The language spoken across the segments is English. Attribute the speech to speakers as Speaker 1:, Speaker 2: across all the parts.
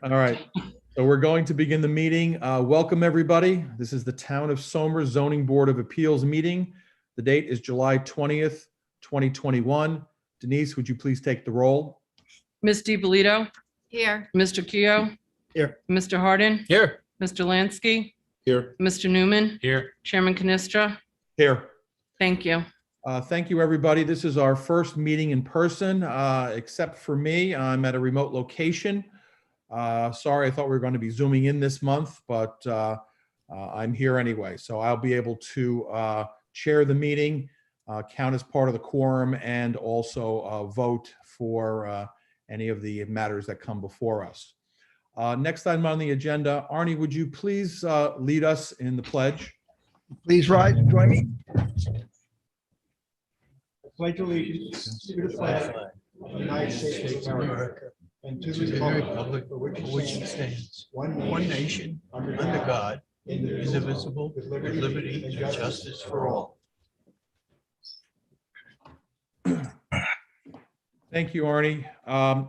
Speaker 1: All right, so we're going to begin the meeting. Welcome, everybody. This is the Town of Somers Zoning Board of Appeals meeting. The date is July 20th, 2021. Denise, would you please take the roll?
Speaker 2: Ms. DiPolito?
Speaker 3: Here.
Speaker 2: Mr. Keough?
Speaker 4: Here.
Speaker 2: Mr. Harden?
Speaker 4: Here.
Speaker 2: Mr. Lansky?
Speaker 4: Here.
Speaker 2: Mr. Newman?
Speaker 4: Here.
Speaker 2: Chairman Canestra?
Speaker 1: Here.
Speaker 2: Thank you.
Speaker 1: Thank you, everybody. This is our first meeting in person, except for me. I'm at a remote location. Sorry, I thought we were going to be Zooming in this month, but I'm here anyway. So I'll be able to chair the meeting, count as part of the quorum, and also vote for any of the matters that come before us. Next item on the agenda, Arnie, would you please lead us in the pledge?
Speaker 4: Please rise and join me. Pledge allegiance to the flag of the United States of America and to the republic for which it stands, one nation, under God, indivisible, with liberty and justice for all.
Speaker 1: Thank you, Arnie.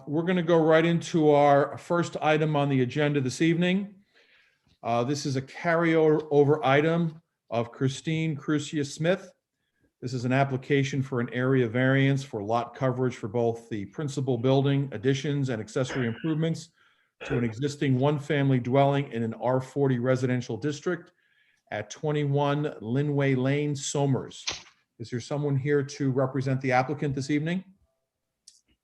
Speaker 1: We're going to go right into our first item on the agenda this evening. This is a carryover item of Christine Crucia Smith. This is an application for an area variance for lot coverage for both the principal building additions and accessory improvements to an existing one-family dwelling in an R40 residential district at 21 Linway Lane, Somers. Is there someone here to represent the applicant this evening?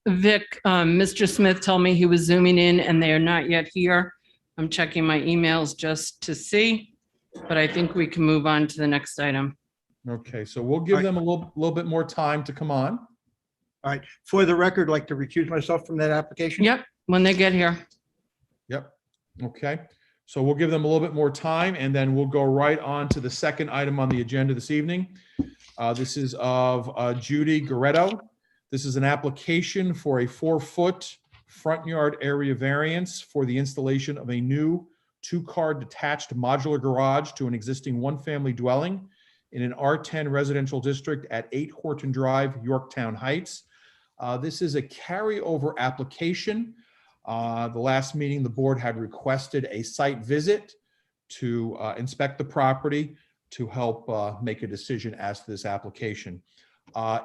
Speaker 2: Vic, Mr. Smith told me he was zooming in and they are not yet here. I'm checking my emails just to see, but I think we can move on to the next item.
Speaker 1: Okay, so we'll give them a little bit more time to come on.
Speaker 4: All right, for the record, I'd like to recuse myself from that application.
Speaker 2: Yep, when they get here.
Speaker 1: Yep. Okay. So we'll give them a little bit more time and then we'll go right on to the second item on the agenda this evening. This is of Judy Goretto. This is an application for a 4-foot front yard area variance for the installation of a new 2-car detached modular garage to an existing one-family dwelling in an R10 residential district at 8 Horton Drive, Yorktown Heights. This is a carryover application. The last meeting, the board had requested a site visit to inspect the property to help make a decision as to this application.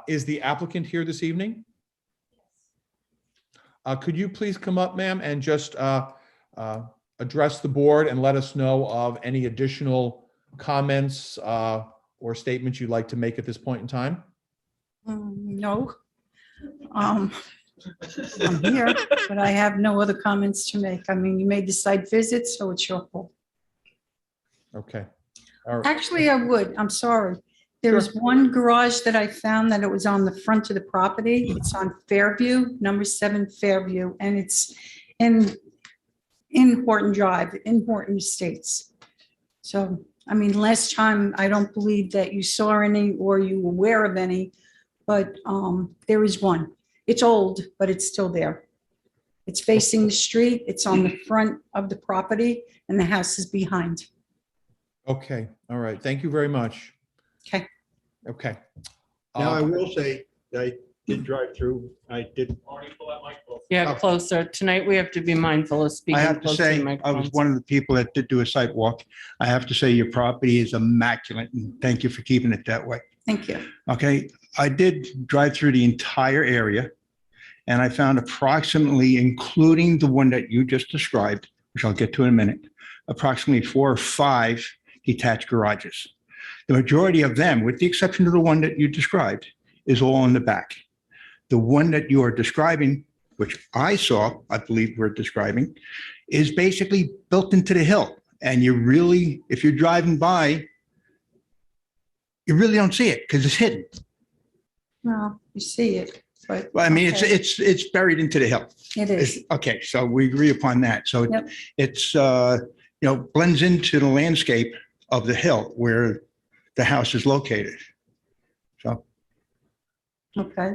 Speaker 1: Is the applicant here this evening? Could you please come up, ma'am, and just address the board and let us know of any additional comments or statements you'd like to make at this point in time?
Speaker 3: No. I'm here, but I have no other comments to make. I mean, you made the site visit, so it's your fault.
Speaker 1: Okay. All right.
Speaker 3: Actually, I would. I'm sorry. There was one garage that I found that it was on the front of the property. It's on Fairview, number 7 Fairview, and it's in Horton Drive, in Horton Estates. So, I mean, last time, I don't believe that you saw any or you were aware of any, but there is one. It's old, but it's still there. It's facing the street. It's on the front of the property and the house is behind.
Speaker 1: Okay. All right. Thank you very much.
Speaker 3: Okay.
Speaker 1: Okay.
Speaker 4: Now, I will say that I did drive through. I did.
Speaker 2: Yeah, closer. Tonight, we have to be mindful of speaking.
Speaker 4: I have to
Speaker 2: close
Speaker 4: say,
Speaker 2: the
Speaker 4: I was
Speaker 2: microphones.
Speaker 4: one of the people that did do a site walk. I have to say your property is immaculate and thank you for keeping it that way.
Speaker 3: Thank you.
Speaker 4: Okay, I did drive through the entire area and I found approximately, including the one that you just described, which I'll get to in a minute, approximately 4 or 5 detached garages. The majority of them, with the exception of the one that you described, is all in the back. The one that you are describing, which I saw, I believe we're describing, is basically built into the hill. And you really, if you're driving by, you really don't see it because it's hidden.
Speaker 3: Well, you see it, but.
Speaker 4: Well, I mean,
Speaker 3: okay.
Speaker 4: it's buried into the hill.
Speaker 3: It is.
Speaker 4: Okay, so we agree upon that. So
Speaker 3: Yep.
Speaker 4: it's, blends into the landscape of the hill where the house is located. So,
Speaker 3: Okay.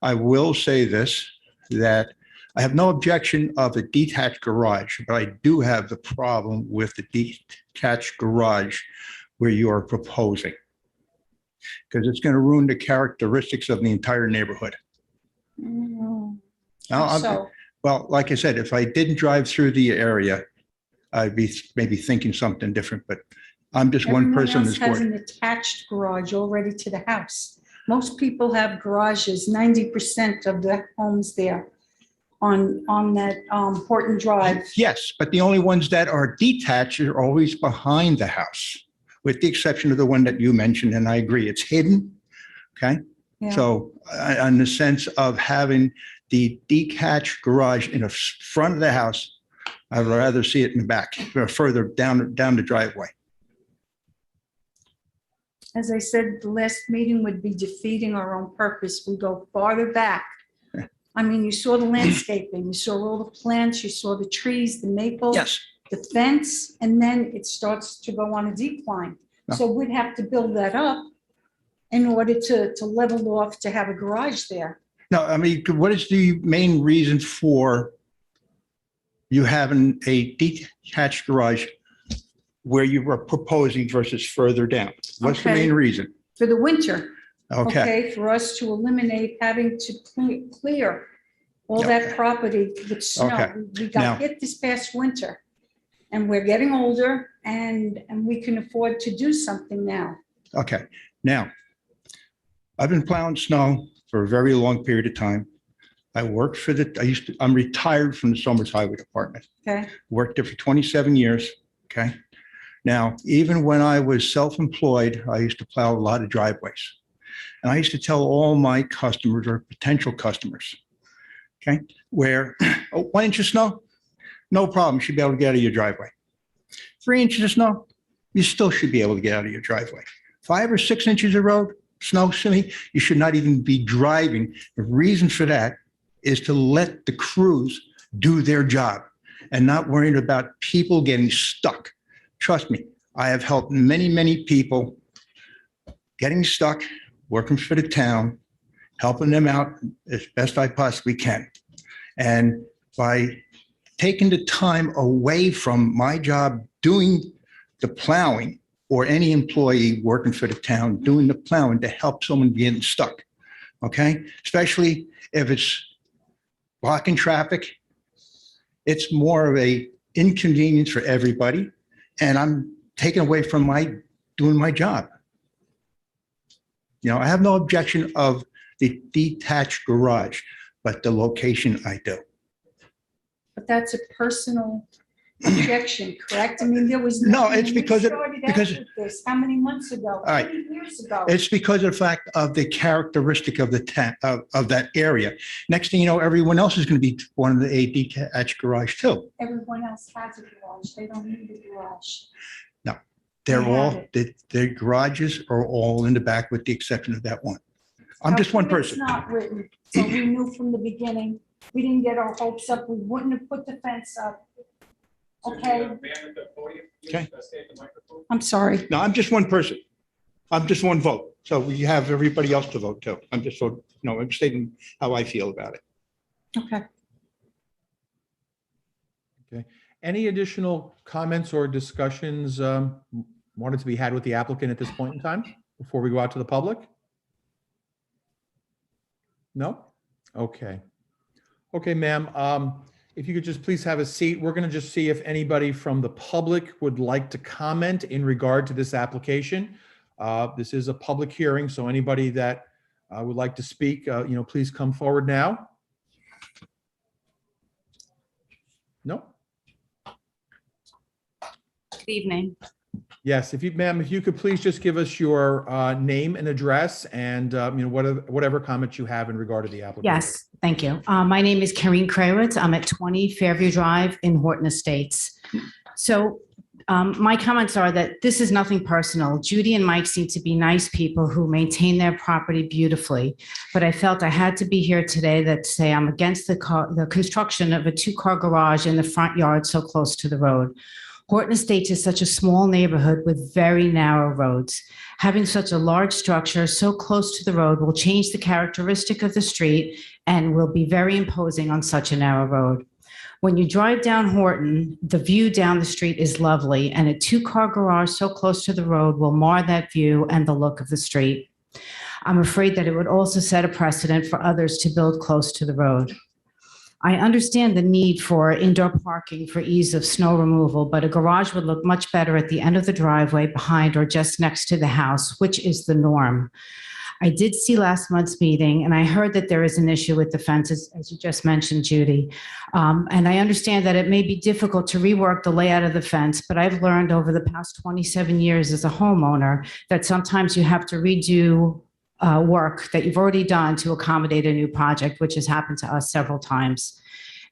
Speaker 4: I will say this, that I have no objection of a detached garage, but I do have the problem with the detached garage where you are proposing, because it's going to ruin the characteristics of the entire neighborhood.
Speaker 3: Mm,
Speaker 4: Now,
Speaker 3: so,
Speaker 4: Well, like I said, if I didn't drive through the area, I'd be maybe thinking something different, but I'm just one
Speaker 3: Everyone
Speaker 4: person on
Speaker 3: else
Speaker 4: this
Speaker 3: has
Speaker 4: board.
Speaker 3: an attached garage already to the house. Most people have garages, 90% of the homes there on that Horton Drive.
Speaker 4: Yes, but the only ones that are detached are always behind the house, with the exception of the one that you mentioned, and I agree, it's hidden. Okay,
Speaker 3: Yeah.
Speaker 4: so in the sense of having the detached garage in the front of the house, I'd rather see it in the back, or further down the driveway.
Speaker 3: As I said, the last meeting would be defeating our own purpose. We go farther back. I mean, you saw the landscaping, you saw all the plants, you saw the trees, the maple.
Speaker 4: Yes,
Speaker 3: The fence, and then it starts to go on a decline. So we'd have to build that up in order to level off to have a garage there.
Speaker 4: no, I mean, what is the main reason for you having a detached garage where you were proposing versus further down? What's the
Speaker 3: Okay.
Speaker 4: main reason?
Speaker 3: For the winter,
Speaker 4: Okay,
Speaker 3: okay, for us to eliminate having to clear all that property with snow.
Speaker 4: Okay.
Speaker 3: We
Speaker 4: Now-
Speaker 3: got hit this past winter, and we're getting older, and we can afford to do something now.
Speaker 4: okay. Now, I've been plowing snow for a very long period of time. I worked for I'm retired from the Somers Highway Department.
Speaker 3: Okay,
Speaker 4: Worked there for 27 years, okay? Now, even when I was self-employed, I used to plow a lot of driveways. And I used to tell all my customers or potential customers, okay, where, oh, 1 inch of snow, no problem, you should be able to get out of your driveway. 3 inches of snow, you still should be able to get out of your driveway. 5 or 6 inches of road, snow, you should not even be driving. The reason for that is to let the crews do their job and not worrying about people getting stuck. Trust me, I have helped many, many people getting stuck, working for the town, helping them out as best I possibly can. And by taking the time away from my job doing the plowing, or any employee working for the town doing the plowing to help someone getting stuck, okay? Especially if it's blocking traffic, it's more of a inconvenience for everybody, and I'm taken away from doing my job. You know, I have no objection of the detached garage, but the location I do.
Speaker 3: but that's a personal objection, correct? I mean, there was.
Speaker 4: No,
Speaker 3: nothing
Speaker 4: it's
Speaker 3: when we
Speaker 4: because
Speaker 3: started out with this, how many months ago?
Speaker 4: All right.
Speaker 3: 20 years ago.
Speaker 4: It's because of the fact of the characteristic of of that area. Next thing you know, everyone else is going to be one of a detached garage too.
Speaker 3: Everyone else has a garage. They don't need a garage.
Speaker 4: They're
Speaker 3: They have
Speaker 4: all, their garages are all in the back with the exception of that one. I'm
Speaker 3: Now,
Speaker 4: just one
Speaker 3: It's
Speaker 4: person.
Speaker 3: not written, so we knew from the beginning. We didn't get our hopes up. We wouldn't have put the fence up. Okay,
Speaker 4: Okay.
Speaker 3: I'm sorry.
Speaker 4: No, I'm just one person. I'm just one vote. So we have everybody else to vote too. I'm just, I'm stating how I feel about it.
Speaker 3: Okay.
Speaker 1: Any additional comments or discussions wanted to be had with the applicant at this point in time before we go out to the public? No? Okay. Okay, ma'am. If you could just please have a seat. We're going to just see if anybody from the public would like to comment in regard to this application. This is a public hearing, so anybody that would like to speak, please come forward now. No?
Speaker 5: Good evening.
Speaker 1: Yes, ma'am, if you could please just give us your name and address and, whatever comments you have in regard to the application.
Speaker 5: Yes, thank you. My name is Karine Krawitz. I'm at 20 Fairview Drive in Horton Estates. So my comments are that this is nothing personal. Judy and Mike seem to be nice people who maintain their property beautifully, but I felt I had to be here today to say I'm against the construction of a two-car garage in the front yard so close to the road. Horton Estates is such a small neighborhood with very narrow roads. Having such a large structure so close to the road will change the characteristic of the street and will be very imposing on such a narrow road. When you drive down Horton, the view down the street is lovely, and a two-car garage so close to the road will mar that view and the look of the street. I'm afraid that it would also set a precedent for others to build close to the road. I understand the need for indoor parking for ease of snow removal, but a garage would look much better at the end of the driveway, behind or just next to the house, which is the norm. I did see last month's meeting, and I heard that there is an issue with the fences, as you just mentioned, Judy. And I understand that it may be difficult to rework the layout of the fence, but I've learned over the past 27 years as a homeowner that sometimes you have to redo work that you've already done to accommodate a new project, which has happened to us several times.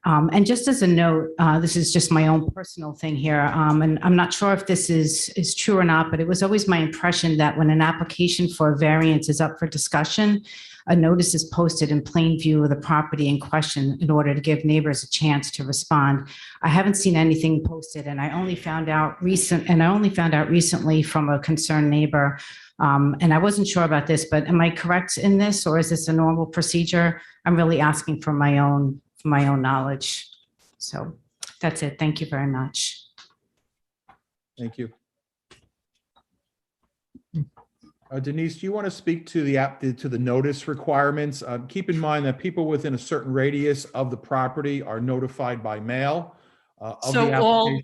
Speaker 5: And just as a note, this is just my own personal thing here, and I'm not sure if this is true or not, but it was always my impression that when an application for a variance is up for discussion, a notice is posted in plain view of the property in question in order to give neighbors a chance to respond. I haven't seen anything posted, and I only found out recently from a concerned neighbor. And I wasn't sure about this, but am I correct in this, or is this a normal procedure? I'm really asking for my own knowledge. So that's it. Thank you very much.
Speaker 1: Thank you. Denise, do you want to speak to the notice requirements? Keep in mind that people within a certain radius of the property are notified by mail of the
Speaker 2: So
Speaker 1: application.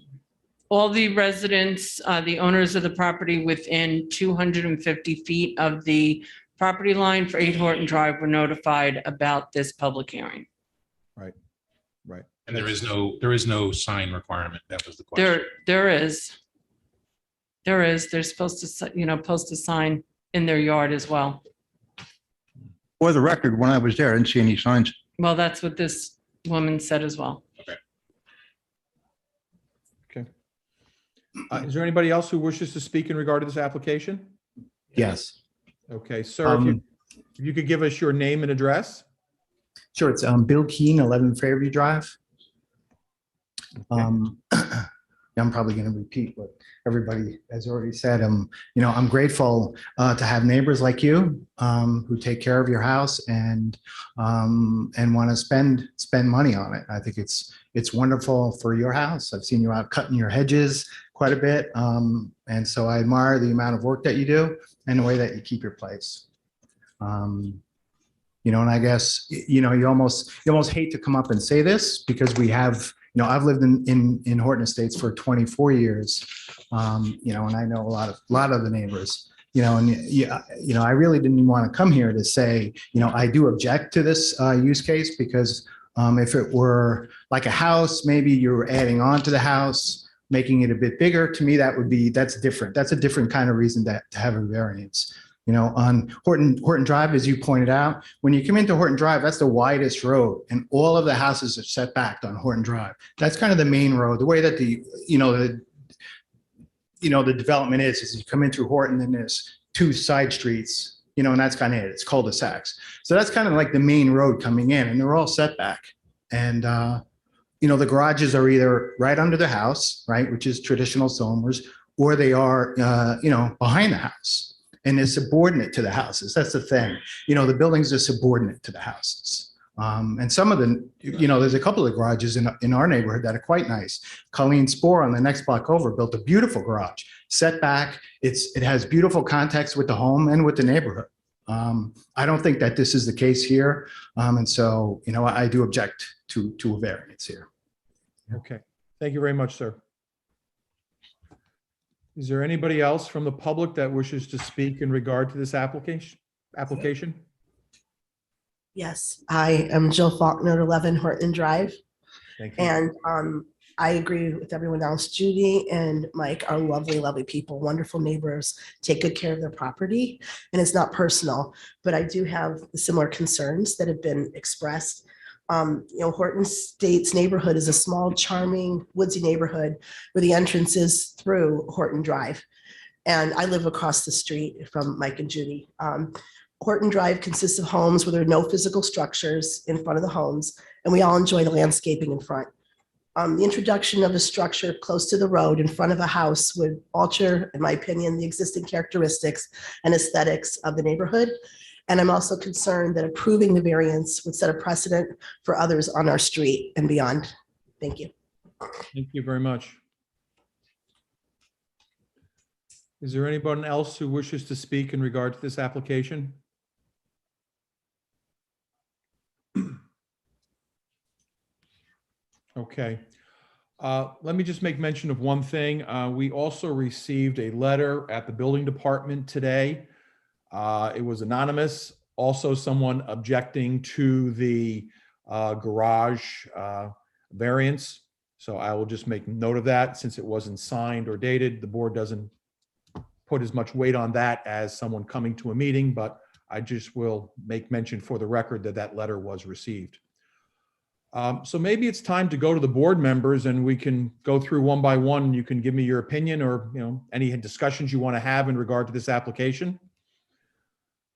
Speaker 2: all the residents, the owners of the property within 250 feet of the property line for 8 Horton Drive were notified about this public hearing.
Speaker 1: Right.
Speaker 6: And there is no sign requirement. That was the question.
Speaker 2: There is. They're supposed to, post a sign in their yard as well.
Speaker 4: For the record, when I was there, I didn't see any signs.
Speaker 2: Well, that's what this woman said as well.
Speaker 1: Okay. Is there anybody else who wishes to speak in regard to this application?
Speaker 7: Yes,
Speaker 1: Okay, sir, if you could give us your name and address.
Speaker 7: sure. It's Bill Keen, 11 Fairview Drive. I'm probably going to repeat what everybody has already said. I'm grateful to have neighbors like you who take care of your house and want to spend money on it. I think it's wonderful for your house. I've seen you out cutting your hedges quite a bit, and so I admire the amount of work that you do and the way that you keep your place. And I guess you almost hate to come up and say this because we have. I've lived in Horton Estates for 24 years, and I know a lot of the neighbors, I really didn't want to come here to say, I do object to this use case because if it were like a house, maybe you're adding on to the house, making it a bit bigger. To me, that's different. That's a different kind of reason to have a variance. On Horton Drive, as you pointed out, when you come into Horton Drive, that's the widest road, and all of the houses are set back on Horton Drive. That's kind of the main road. The way that the development is you come in through Horton, and there's 2 side streets, and that's kind of it. It's cul-de-sacs. So that's kind of like the main road coming in, and they're all set back. And the garages are either right under the house, right, which is traditional Somers, or they are behind the house. And they're subordinate to the houses. That's the thing. The buildings are subordinate to the houses. And some of them, there's a couple of garages in our neighborhood that are quite nice. Colleen Spohr on the next block over built a beautiful garage. Set back. It has beautiful context with the home and with the neighborhood. I don't think that this is the case here. And so, I do object to a variance here.
Speaker 1: Okay, thank you very much, sir. Is there anybody else from the public that wishes to speak in regard to this application?
Speaker 8: Yes, I am Jill Faulkner, 11 Horton Drive.
Speaker 1: Thank you.
Speaker 8: And I agree with everyone else. Judy and Mike are lovely, lovely people, wonderful neighbors, take good care of their property. And it's not personal, but I do have similar concerns that have been expressed. Horton Estates neighborhood is a small, charming, woodsy neighborhood where the entrance is through Horton Drive. And I live across the street from Mike and Judy. Horton Drive consists of homes where there are no physical structures in front of the homes, and we all enjoy the landscaping in front. The introduction of a structure close to the road in front of a house would alter, in my opinion, the existing characteristics and aesthetics of the neighborhood. And I'm also concerned that approving the variance would set a precedent for others on our street and beyond. Thank you.
Speaker 1: Thank you very much. Is there anyone else who wishes to speak in regard to this application? Okay. Let me just make mention of one thing. We also received a letter at the building department today. It was anonymous. Also, someone objecting to the garage variance. So I will just make note of that since it wasn't signed or dated. The board doesn't put as much weight on that as someone coming to a meeting, but I just will make mention for the record that that letter was received. So maybe it's time to go to the board members and we can go through one by one. You can give me your opinion or, any discussions you want to have in regard to this application.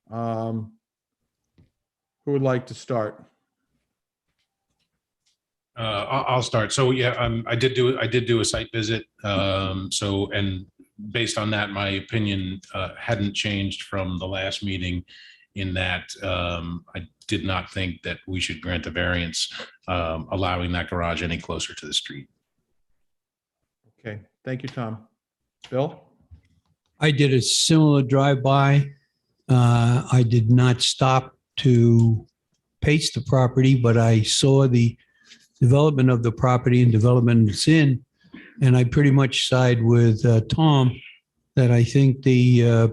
Speaker 1: Who would like to start?
Speaker 6: I'll start. So yeah, I did do a site visit. And based on that, my opinion hadn't changed from the last meeting in that I did not think that we should grant a variance allowing that garage any closer to the street.
Speaker 1: Okay, thank you, Tom. Bill?
Speaker 9: I did a similar drive-by. I did not stop to pace the property, but I saw the development of the property and development it's in. And I pretty much side with Tom that I think the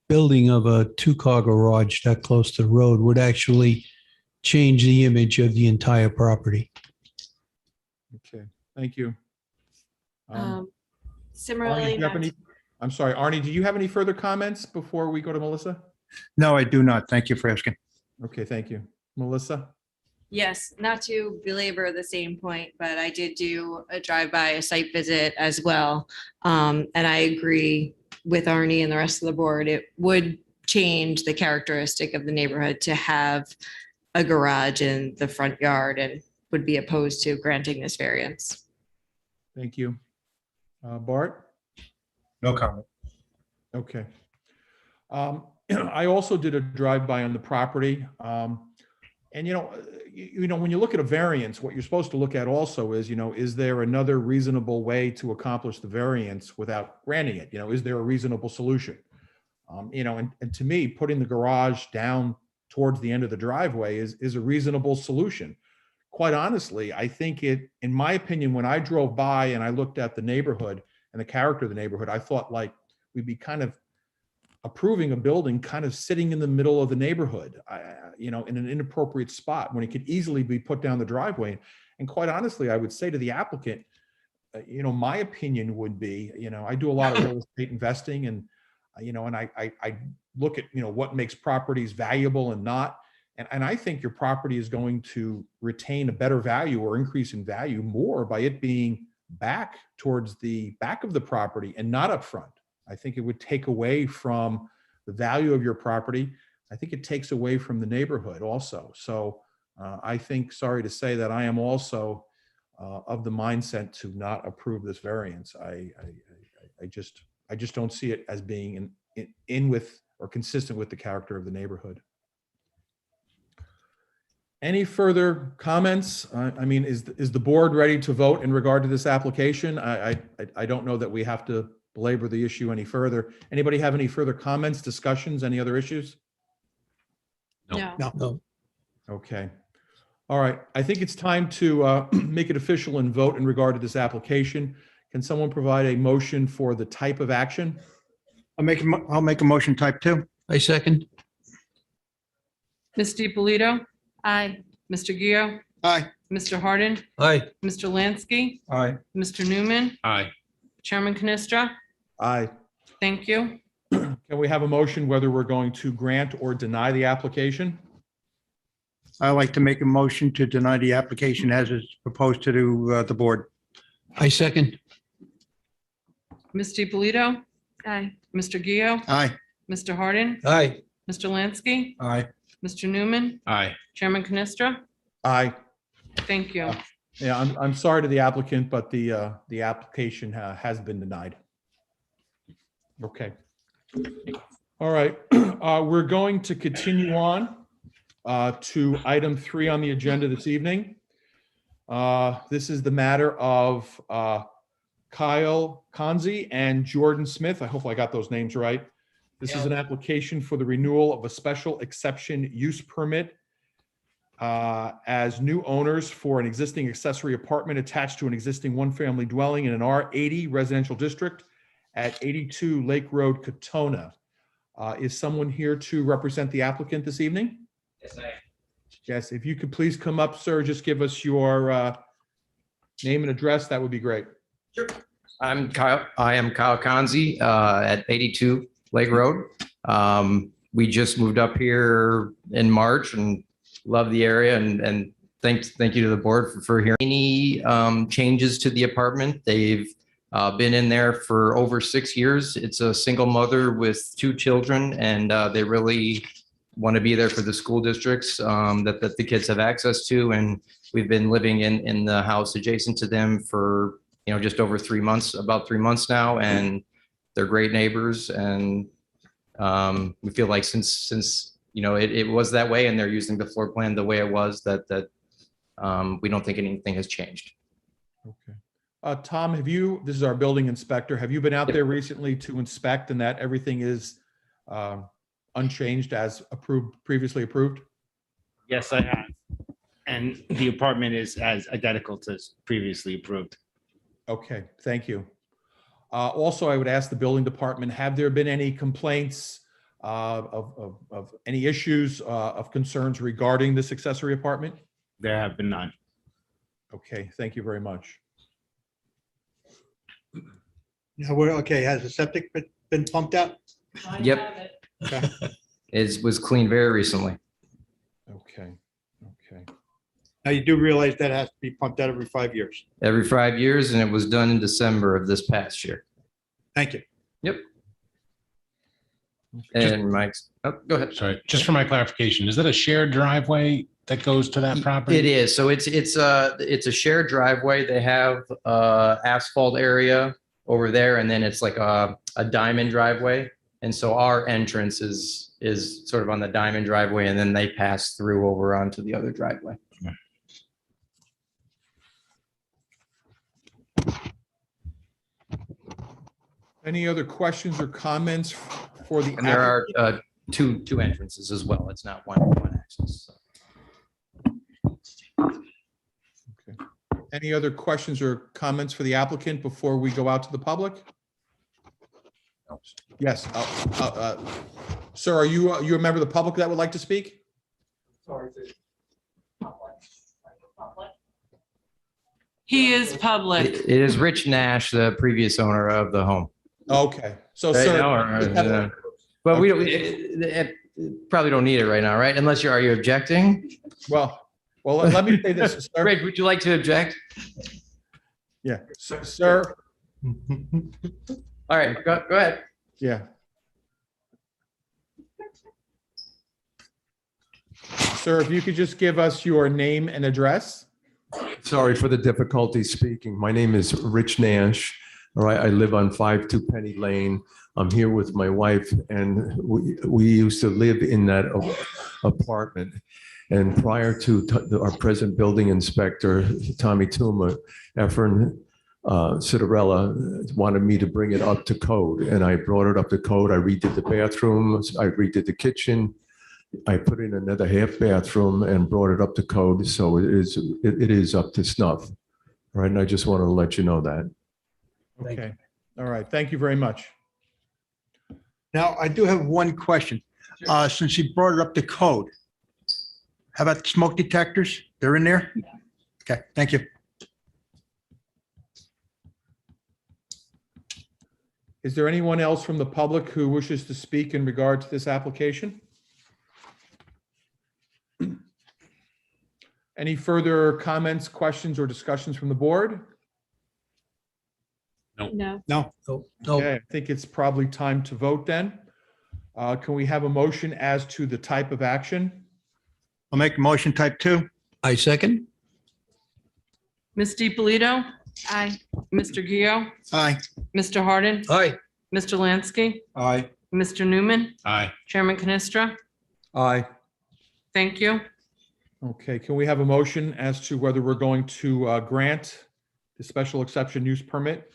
Speaker 9: building of a two-car garage that close to the road would actually change the image of the entire property.
Speaker 1: Okay, thank you. Arnie,
Speaker 10: Similarly,
Speaker 1: do you have any- I'm sorry, Arnie, do you have any further comments before we go to Melissa?
Speaker 4: No, I do not. Thank you for asking.
Speaker 1: Okay, thank you. Melissa?
Speaker 10: yes, not to belabor the same point, but I did do a drive-by, a site visit as well. And I agree with Arnie and the rest of the board. It would change the characteristic of the neighborhood to have a garage in the front yard and would be opposed to granting this variance.
Speaker 1: Thank you. Bart?
Speaker 4: No comment.
Speaker 1: Okay. I also did a drive-by on the property. And, when you look at a variance, what you're supposed to look at also is, is there another reasonable way to accomplish the variance without granting it? Is there a reasonable solution? And to me, putting the garage down towards the end of the driveway is a reasonable solution. Quite honestly, I think in my opinion, when I drove by and I looked at the neighborhood and the character of the neighborhood, I thought like we'd be kind of approving a building kind of sitting in the middle of the neighborhood, in an inappropriate spot when it could easily be put down the driveway. And quite honestly, I would say to the applicant, my opinion would be, I do a lot of real estate investing and, and I look at, what makes properties valuable and not. And I think your property is going to retain a better value or increase in value more by it being back towards the back of the property and not up front. I think it would take away from the value of your property. I think it takes away from the neighborhood also. So I think, sorry to say that I am also of the mindset to not approve this variance. I just don't see it as being in with or consistent with the character of the neighborhood. Any further comments? Is the board ready to vote in regard to this application? I don't know that we have to belabor the issue any further. Anybody have any further comments, discussions, any other issues?
Speaker 6: No.
Speaker 9: No.
Speaker 1: Okay. All right. I think it's time to make it official and vote in regard to this application. Can someone provide a motion for the type of action?
Speaker 4: I'll make a motion type 2.
Speaker 9: I second.
Speaker 2: Ms. DiPolito,
Speaker 10: Aye.
Speaker 2: Mr. Gio,
Speaker 4: Aye.
Speaker 2: Mr. Hardin,
Speaker 9: Aye.
Speaker 2: Mr. Lansky,
Speaker 4: Aye.
Speaker 2: Mr. Newman,
Speaker 6: Aye.
Speaker 2: Chairman Canestra.
Speaker 1: Aye.
Speaker 2: Thank you.
Speaker 1: Can we have a motion whether we're going to grant or deny the application?
Speaker 4: I'd like to make a motion to deny the application as is proposed to the board.
Speaker 9: I second.
Speaker 2: Ms. DiPolito,
Speaker 10: Aye.
Speaker 2: Mr. Gio,
Speaker 4: Aye.
Speaker 2: Mr. Hardin,
Speaker 9: Aye.
Speaker 2: Mr. Lansky,
Speaker 4: Aye.
Speaker 2: Mr. Newman,
Speaker 6: Aye.
Speaker 2: Chairman Canestra.
Speaker 1: Aye.
Speaker 2: Thank you.
Speaker 1: Yeah, I'm sorry to the applicant, but the application has been denied. Okay. All right. We're going to continue on to item 3 on the agenda this evening. This is the matter of Kyle Conzi and Jordan Smith. I hope I got those names right. This is an application for the renewal of a special exception use permit as new owners for an existing accessory apartment attached to an existing one-family dwelling in an R80 residential district at 82 Lake Road, Katona. Is someone here to represent the applicant this evening?
Speaker 11: Yes, I am.
Speaker 1: Yes, if you could please come up, sir, just give us your name and address, that would be great.
Speaker 11: I am Kyle Kanzi at 82 Lake Road. We just moved up here in March and love the area and thank you to the board for hearing any changes to the apartment. They've been in there for over 6 years. It's a single mother with 2 children, and they really want to be there for the school districts that the kids have access to. And we've been living in the house adjacent to them for, just over 3 months, about 3 months now. And they're great neighbors. And we feel like since it was that way and they're using the floor plan the way it was, that we don't think anything has changed.
Speaker 1: Okay. Tom, this is our building inspector, have you been out there recently to inspect and that everything is unchanged as previously approved?
Speaker 12: Yes, I have. And the apartment is as identical to previously approved.
Speaker 1: Okay, thank you. Also, I would ask the building department, have there been any complaints of any issues of concerns regarding this accessory apartment?
Speaker 12: There have been none.
Speaker 1: Okay, thank you very much.
Speaker 4: Now we're okay. Has the septic been pumped out?
Speaker 11: Yep.
Speaker 1: Okay.
Speaker 11: It was cleaned very recently.
Speaker 1: Okay, okay.
Speaker 4: Now you do realize that has to be pumped out every 5 years.
Speaker 11: Every 5 years, and it was done in December of this past year.
Speaker 4: Thank you.
Speaker 11: Yep. And Mike's, go ahead.
Speaker 6: Sorry, just for my clarification, is that a shared driveway that goes to that property?
Speaker 11: It is. So it's a shared driveway. They have asphalt area over there, and then it's like a diamond driveway. And so our entrance is sort of on the diamond driveway, and then they pass through over onto the other driveway.
Speaker 1: Any other questions or comments for the?
Speaker 11: And there are two entrances as well. It's not one access.
Speaker 1: Okay. Any other questions or comments for the applicant before we go out to the public? Yes. Sir, are you a member of the public that would like to speak?
Speaker 2: He is public.
Speaker 11: It is Rich Nash, the previous owner of the home.
Speaker 1: Okay, so
Speaker 11: Right
Speaker 1: sir.
Speaker 11: now, but we probably don't need it right now, right? Unless are you objecting?
Speaker 1: Well, let me say this, sir.
Speaker 11: Greg, would you like to object?
Speaker 1: Yeah, sir.
Speaker 11: All right, go ahead.
Speaker 1: Yeah. Sir, if you could just give us your name and address.
Speaker 13: Sorry for the difficulty speaking. My name is Rich Nash. All right, I live on 52 Penny Lane. I'm here with my wife, and we used to live in that apartment. And prior to our present building inspector, Tommy Tuma, Efren Citarella wanted me to bring it up to code, and I brought it up to code. I redid the bathrooms, I redid the kitchen. I put in another half bathroom and brought it up to code, so it is up to snuff. All right, and I just want to let you know that.
Speaker 1: Okay, all right, thank you very much.
Speaker 4: Now, I do have one question. Since you brought it up to code, how about smoke detectors? They're in there? Okay, thank you.
Speaker 1: Is there anyone else from the public who wishes to speak in regard to this application? Any further comments, questions, or discussions from the board?
Speaker 10: No.
Speaker 4: No.
Speaker 1: Okay, I think it's probably time to vote then. Can we have a motion as to the type of action?
Speaker 4: I'll make a motion type 2.
Speaker 9: I second.
Speaker 2: Ms. DiPolito?
Speaker 10: Aye.
Speaker 2: Mr. Gio?
Speaker 4: Aye.
Speaker 2: Mr. Harden?
Speaker 9: Aye.
Speaker 2: Mr. Lansky?
Speaker 4: Aye.
Speaker 2: Mr. Newman?
Speaker 6: Aye.
Speaker 2: Chairman Canestra?
Speaker 1: Aye.
Speaker 2: Thank you.
Speaker 1: Okay, can we have a motion as to whether we're going to grant the special exception use permit?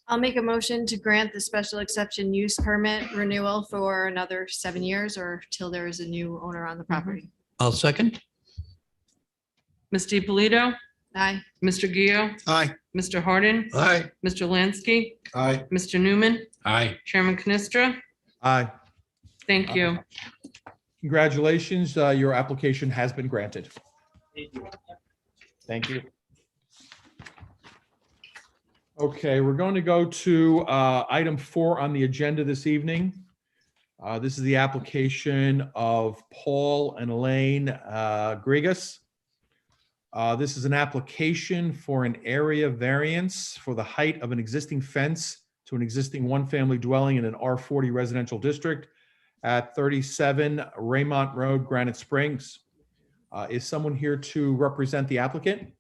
Speaker 10: I'll make a motion to grant the special exception use permit renewal for another 7 years or till there is a new owner on the property.
Speaker 9: I'll second.
Speaker 2: Ms. DiPolito,
Speaker 10: Aye.
Speaker 2: Mr. Gio,
Speaker 4: Aye.
Speaker 2: Mr. Harden,
Speaker 4: Aye.
Speaker 2: Mr. Lansky,
Speaker 4: Aye.
Speaker 2: Mr. Newman,
Speaker 6: Aye.
Speaker 2: Chairman Canestra.
Speaker 1: Aye.
Speaker 2: Thank you.
Speaker 1: Congratulations, your application has been granted. Thank you. Okay, we're going to go to item 4 on the agenda this evening. This is the application of Paul and Elaine Grigas. This is an application for an area variance for the height of an existing fence to an existing one-family dwelling in an R40 residential district at 37 Raymont Road, Granite Springs. Is someone here to represent the applicant?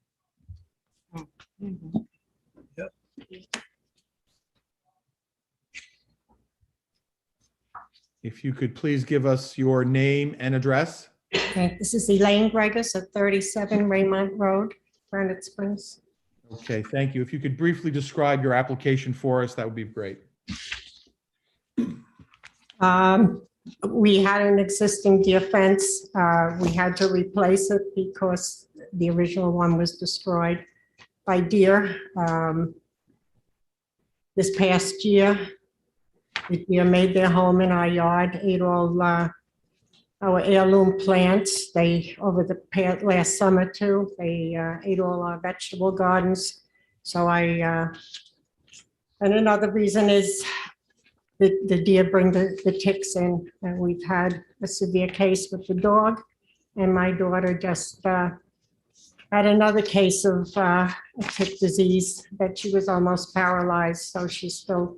Speaker 1: If you could please give us your name and address.
Speaker 14: Okay, this is Elaine Gregus at 37 Raymont Road, Granite Springs.
Speaker 1: Okay, thank you. If you could briefly describe your application for us, that would be great.
Speaker 14: We had an existing deer fence. We had to replace it because the original one was destroyed by deer. This past year, the deer made their home in our yard, ate all our heirloom plants. They, over the last summer too, they ate all our vegetable gardens. So and another reason is the deer bring the ticks in. And we've had a severe case with the dog. And my daughter just had another case of a tick disease that she was almost paralyzed. So she's still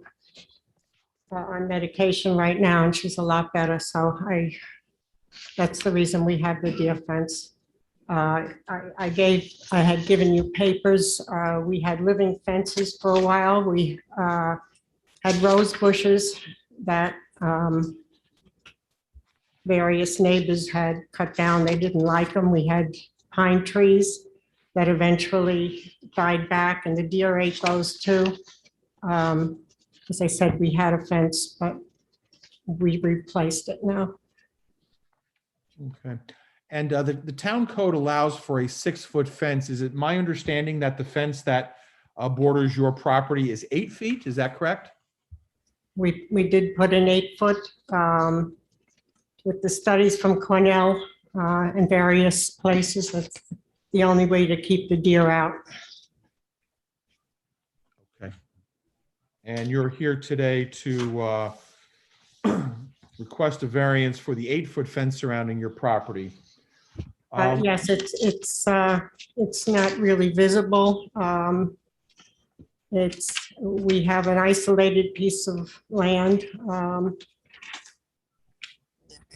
Speaker 14: on medication right now and she's a lot better. So that's the reason we have the deer fence. I had given you papers. We had living fences for a while. We had rose bushes that various neighbors had cut down. They didn't like them. We had pine trees that eventually died back and the deer ate those too. As I said, we had a fence, but we replaced it now.
Speaker 1: Okay. And the town code allows for a 6-foot fence. Is it my understanding that the fence that borders your property is 8 feet? Is that correct?
Speaker 14: We did put an 8-foot with the studies from Cornell and various places. That's the only way to keep the deer out.
Speaker 1: Okay. And you're here today to request a variance for the 8-foot fence surrounding your property.
Speaker 14: Yes, it's not really visible. We have an isolated piece of land.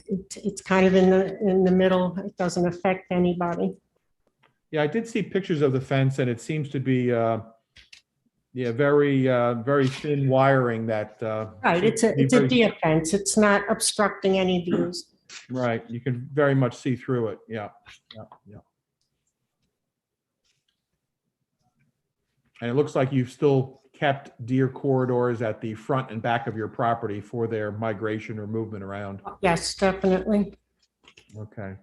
Speaker 14: It's kind of in the middle. It doesn't affect anybody.
Speaker 1: Yeah, I did see pictures of the fence and it seems to be very thin wiring that.
Speaker 14: Right, it's a deer fence. It's not obstructing any views.
Speaker 1: Right, you can very much see through it. Yeah. And it looks like you've still kept deer corridors at the front and back of your property for their migration or movement around.
Speaker 14: Yes, definitely.
Speaker 1: Okay.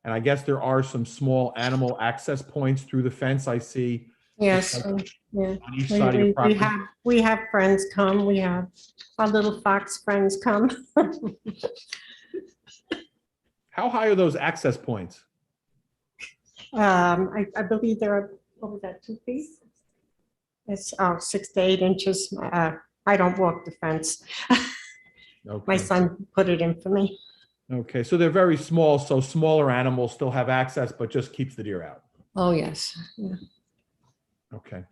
Speaker 1: And I guess there are some small animal access points through the fence I see.
Speaker 14: Yes, yeah.
Speaker 1: On each side of your property.
Speaker 14: We have friends come. We have our little fox friends come.
Speaker 1: How high are those access points?
Speaker 14: I believe they're, what was that, 2 feet? It's 6 to 8 inches. I don't walk the fence.
Speaker 1: Okay.
Speaker 14: My son put it in for me.
Speaker 1: Okay, so they're very small, so smaller animals still have access, but just keeps the deer out.
Speaker 14: Oh, yes. Yeah.
Speaker 1: Okay.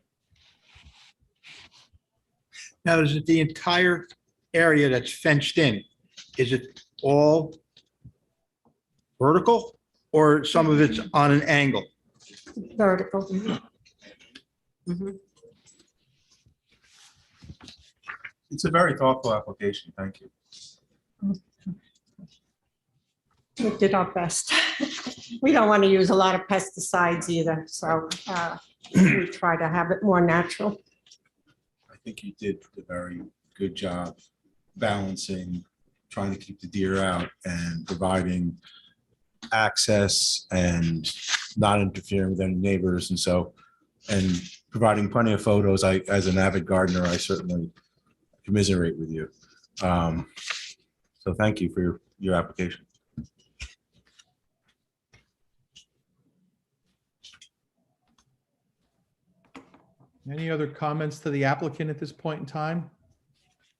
Speaker 4: Now, is it the entire area that's fenced in? Is it all vertical or some of it's on an angle?
Speaker 14: Vertical.
Speaker 8: Mhm.
Speaker 15: It's a very thoughtful application. Thank you.
Speaker 14: We did our best. We don't want to use a lot of pesticides either, so we try to have it more natural.
Speaker 15: I think you did a very good job balancing, trying to keep the deer out and providing access and not interfering with any neighbors. And providing plenty of photos. As an avid gardener, I certainly commiserate with you. So thank you for your application.
Speaker 1: Any other comments to the applicant at this point in time?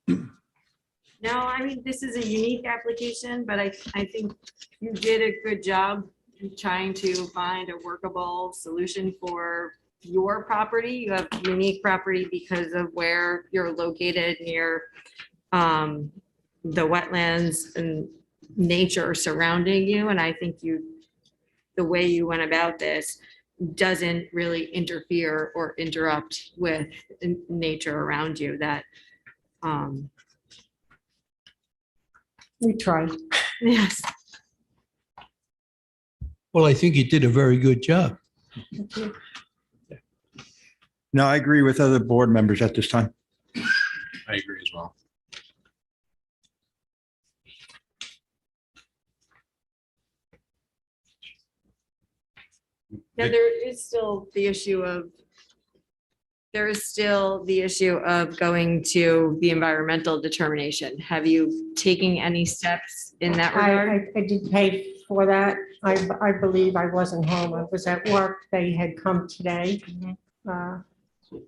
Speaker 10: No, I mean, this is a unique application, but I think you did a good job in trying to find a workable solution for your property. You have unique property because of where you're located near the wetlands and nature surrounding you. And I think the way you went about this doesn't really interfere or interrupt with nature around you that,
Speaker 14: We tried.
Speaker 10: yes.
Speaker 9: Well, I think you did a very good job.
Speaker 4: No, I agree with other board members at this time.
Speaker 6: I agree as well.
Speaker 10: Now, there is still the issue of going to the environmental determination. Have you taken any steps in that regard?
Speaker 14: I did pay for that. I believe I wasn't home. I was at work. They had come today.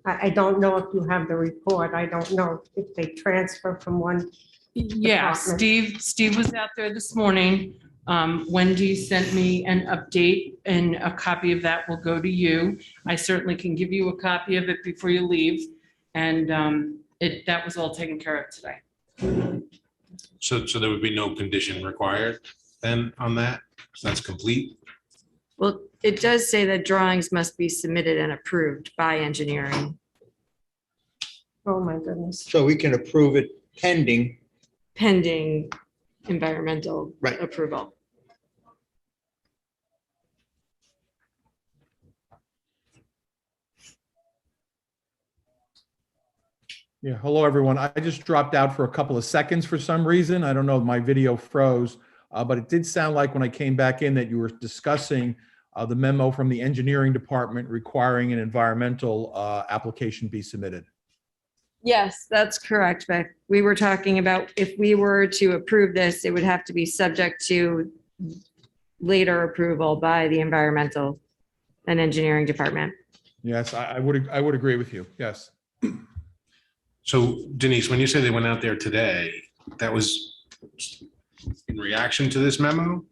Speaker 14: I don't know if you have the report. I don't know if they transfer from one.
Speaker 2: Yeah,
Speaker 14: department.
Speaker 2: Steve was out there this morning. Wendy sent me an update and a copy of that will go to you. I certainly can give you a copy of it before you leave. And that was all taken care of today.
Speaker 6: So there would be no condition required then on that? So that's complete?
Speaker 10: Well, it does say that drawings must be submitted and approved by engineering.
Speaker 14: Oh, my goodness.
Speaker 4: So we can approve it pending.
Speaker 10: Pending environmental
Speaker 4: Right.
Speaker 10: approval.
Speaker 1: Yeah, hello, everyone. I just dropped out for a couple of seconds for some reason. I don't know, my video froze, but it did sound like when I came back in that you were discussing the memo from the engineering department requiring an environmental application be submitted.
Speaker 10: Yes, that's correct, Beck. We were talking about if we were to approve this, it would have to be subject to later approval by the environmental and engineering department.
Speaker 1: Yes, I would agree with you. Yes.
Speaker 6: So Denise, when you say they went out there today, that was in reaction to this memo?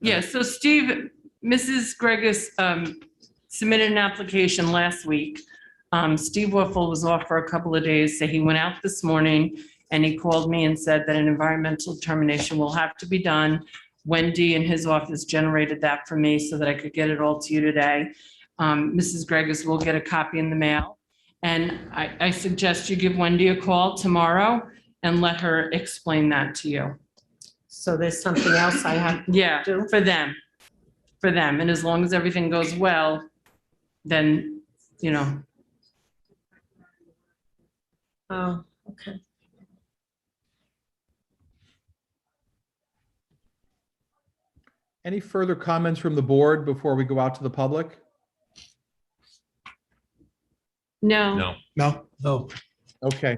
Speaker 2: Yeah, so Steve, Mrs. Gregus submitted an application last week. Steve Wiffle was off for a couple of days, so he went out this morning and he called me and said that an environmental determination will have to be done. Wendy in his office generated that for me so that I could get it all to you today. Mrs. Gregus will get a copy in the mail. And I suggest you give Wendy a call tomorrow and let her explain that to you.
Speaker 14: So there's something else I have to
Speaker 2: Yeah,
Speaker 14: do?
Speaker 2: for them. And as long as everything goes well, then, you know.
Speaker 14: Oh, okay.
Speaker 1: Any further comments from the board before we go out to the public?
Speaker 10: No.
Speaker 9: No.
Speaker 1: Okay.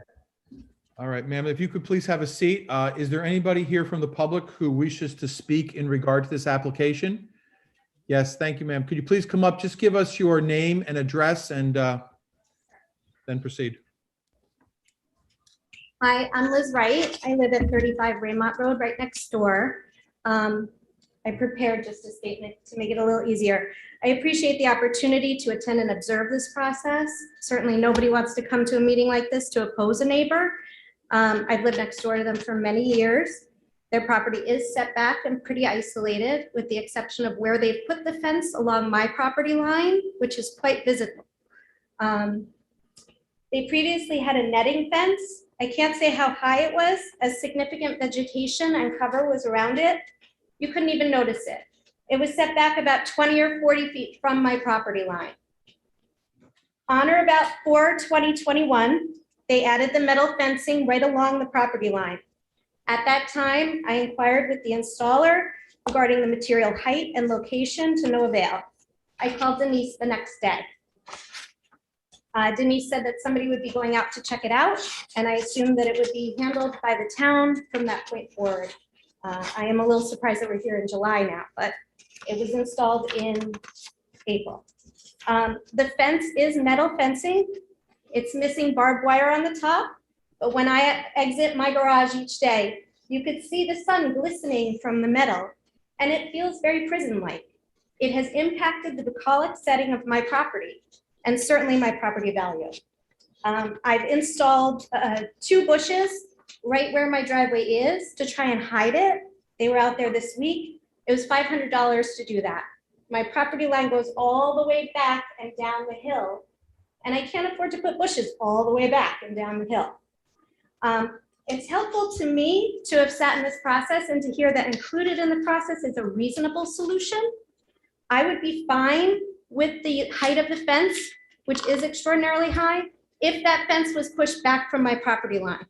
Speaker 1: All right, ma'am, if you could please have a seat. Is there anybody here from the public who wishes to speak in regard to this application? Yes, thank you, ma'am. Could you please come up? Just give us your name and address and then proceed.
Speaker 16: Hi, I'm Liz Wright. I live at 35 Raymont Road, right next door. I prepared just a statement to make it a little easier. I appreciate the opportunity to attend and observe this process. Certainly nobody wants to come to a meeting like this to oppose a neighbor. I've lived next door to them for many years. Their property is set back and pretty isolated, with the exception of where they've put the fence along my property line, which is quite visible. They previously had a netting fence. I can't say how high it was, as significant vegetation and cover was around it. You couldn't even notice it. It was set back about 20 or 40 feet from my property line. On or about 4/20/21, they added the metal fencing right along the property line. At that time, I inquired with the installer regarding the material height and location, to no avail. I called Denise the next day. Denise said that somebody would be going out to check it out, and I assumed that it would be handled by the town from that point forward. I am a little surprised that we're here in July now, but it was installed in April. The fence is metal fencing. It's missing barbed wire on the top, but when I exit my garage each day, you could see the sun glistening from the metal, and it feels very prison-like. It has impacted the bucolic setting of my property, and certainly my property value. I've installed 2 bushes right where my driveway is to try and hide it. They were out there this week. It was $500 to do that. My property line goes all the way back and down the hill, and I can't afford to put bushes all the way back and down the hill. It's helpful to me to have sat in this process and to hear that included in the process is a reasonable solution. I would be fine with the height of the fence, which is extraordinarily high, if that fence was pushed back from my property line.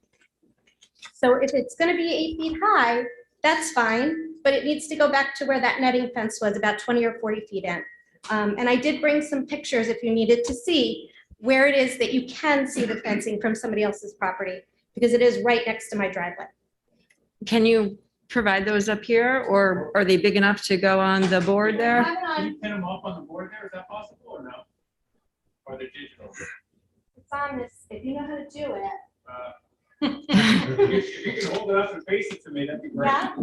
Speaker 16: So if it's going to be 8 feet high, that's fine, but it needs to go back to where that netting fence was, about 20 or 40 feet in. And I did bring some pictures if you needed to see where it is that you can see the fencing from somebody else's property, because it is right next to my driveway.
Speaker 10: Can you provide those up here, or are they big enough to go on the board there?
Speaker 1: Can you pin them up on the board there? Is that possible or no? Or they're digital?
Speaker 16: It's on this, if you know how to do it.
Speaker 1: If you can hold it up and face it to me, that'd be great.
Speaker 16: Yeah.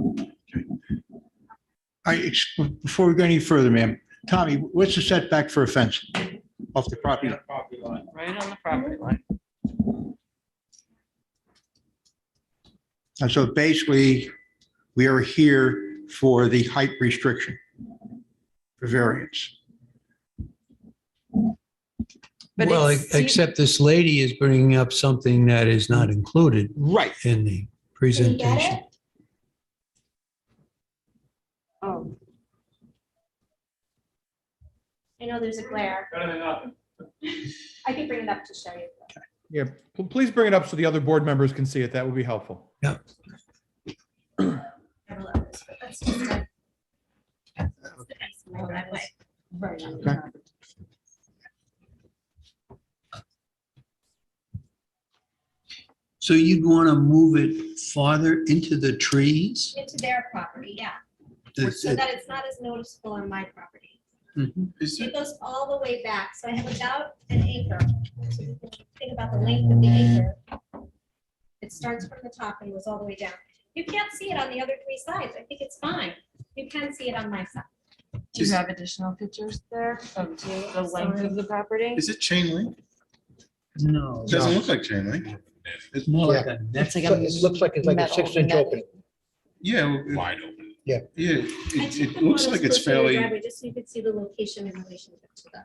Speaker 4: Before we go any further, ma'am, Tommy, what's the setback for a fence off the property?
Speaker 2: Right on the property line.
Speaker 4: And so basically, we are here for the height restriction for variance.
Speaker 2: But
Speaker 9: Well,
Speaker 2: it's-
Speaker 9: except this lady is bringing up something that is not included
Speaker 4: Right.
Speaker 9: in the
Speaker 16: Can you get
Speaker 9: presentation.
Speaker 16: it?
Speaker 2: Oh,
Speaker 16: I know there's a glare.
Speaker 1: Better than nothing.
Speaker 16: I can bring it up to show you.
Speaker 1: Yeah, please bring it up so the other board members can see it. That would be helpful.
Speaker 9: Yeah.
Speaker 16: That's just a- that's the nice one that way. Right on the
Speaker 4: Okay.
Speaker 16: property.
Speaker 9: So you'd want to move it farther into the trees?
Speaker 16: Into their property, yeah, so that it's not as noticeable on my property.
Speaker 9: Mhm.
Speaker 16: It goes all the way back, so I have about an acre. So you can think about the length of the acre. It starts from the top and goes all the way down. You can't see it on the other 3 sides. I think it's fine. You can see it on my side.
Speaker 2: do you have additional pictures there of the length of the property?
Speaker 15: Is it chain link?
Speaker 9: No.
Speaker 15: It doesn't look like chain link.
Speaker 9: It's more like a net.
Speaker 2: It looks like it's like a 6-inch opening.
Speaker 15: Yeah.
Speaker 6: Wide open.
Speaker 15: Yeah,
Speaker 16: I
Speaker 15: it
Speaker 16: took the
Speaker 15: looks
Speaker 16: photos
Speaker 15: like it's
Speaker 16: closer to the
Speaker 15: fairly,
Speaker 16: driveway Just so you could see the location in relation to the.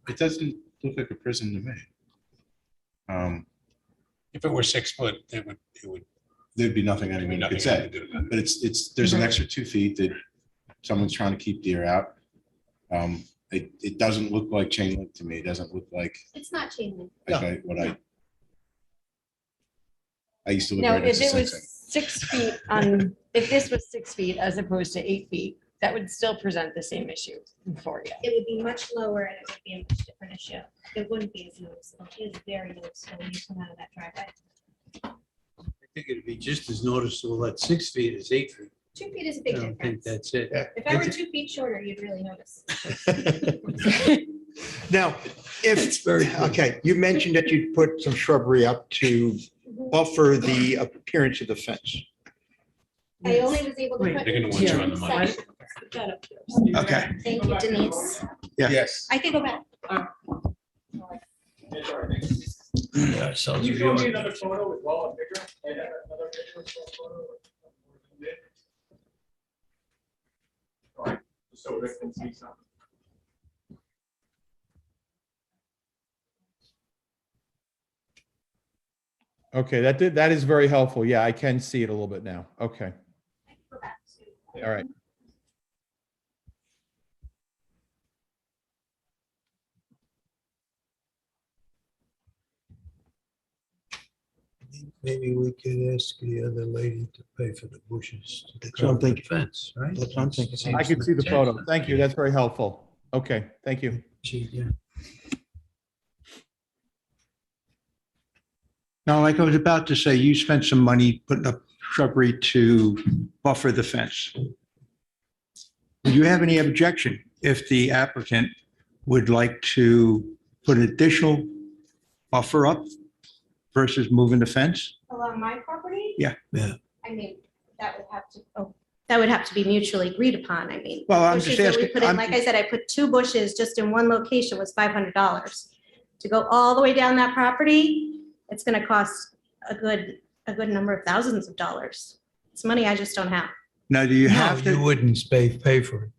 Speaker 15: it doesn't look like a prison to me.
Speaker 6: If it were 6 foot, it would.
Speaker 15: There'd be nothing
Speaker 6: there'd be
Speaker 15: anyone could
Speaker 6: nothing I
Speaker 15: say,
Speaker 6: could do about it.
Speaker 15: but there's an extra 2 feet that someone's trying to keep deer out. It doesn't look like chain link to me. It doesn't look like
Speaker 16: It's not chain link.
Speaker 15: what I used to live
Speaker 2: No,
Speaker 15: right next
Speaker 2: if
Speaker 15: to
Speaker 2: it was
Speaker 15: Sing Sing.
Speaker 2: 6 feet if this was 6 feet as opposed to 8 feet, that would still present the same issue for you.
Speaker 16: It would be much lower and it would be a much different issue. It wouldn't be as noticeable. It is very noticeable when you come out of that driveway.
Speaker 9: I think it'd be just as noticeable at 6 feet as 8 feet.
Speaker 16: 2 feet is a
Speaker 9: I
Speaker 16: big
Speaker 9: don't think
Speaker 16: difference.
Speaker 9: that's it.
Speaker 16: If I were 2 feet shorter, you'd really notice.
Speaker 4: Now, if, okay, you mentioned that you'd put some shrubbery up to buffer the appearance of the fence.
Speaker 16: I only was able to
Speaker 2: Wait,
Speaker 16: put.
Speaker 6: they're gonna want you on the mic.
Speaker 16: Put that up here.
Speaker 4: Okay.
Speaker 16: Thank you, Denise.
Speaker 4: Yeah.
Speaker 15: Yes.
Speaker 16: I can go back.
Speaker 9: Yeah, sounds
Speaker 1: Can you show me
Speaker 9: good.
Speaker 1: another photo as well, a bigger? Another picture, photo? All right, so Rick can see something. Okay, that is very helpful. Yeah, I can see it a little bit now. Okay,
Speaker 16: Go back to-
Speaker 1: all right.
Speaker 9: Maybe we could ask the other lady to pay for the bushes. to
Speaker 4: That's what I'm
Speaker 9: cover the
Speaker 4: thinking.
Speaker 9: Fence, right?
Speaker 4: That's what I'm thinking.
Speaker 1: I can see the photo. Thank you. That's very helpful. Okay, thank you.
Speaker 4: Now, like I was about to say, you spent some money putting up shrubbery to buffer the fence. Do you have any objection if the applicant would like to put an additional buffer up versus moving the fence?
Speaker 16: Along my property?
Speaker 4: Yeah.
Speaker 16: I mean, that would have to be mutually agreed upon. I mean,
Speaker 4: Well, I'm
Speaker 16: bushes
Speaker 4: just
Speaker 16: that we
Speaker 4: asking-
Speaker 16: put in,
Speaker 4: I'm-
Speaker 16: like I said, I put 2 bushes just in one location was $500. To go all the way down that property, it's gonna cost a good number of thousands of dollars. It's money I just don't have.
Speaker 4: Now, do you
Speaker 9: No,
Speaker 4: have
Speaker 9: you
Speaker 4: to,
Speaker 9: wouldn't pay for it.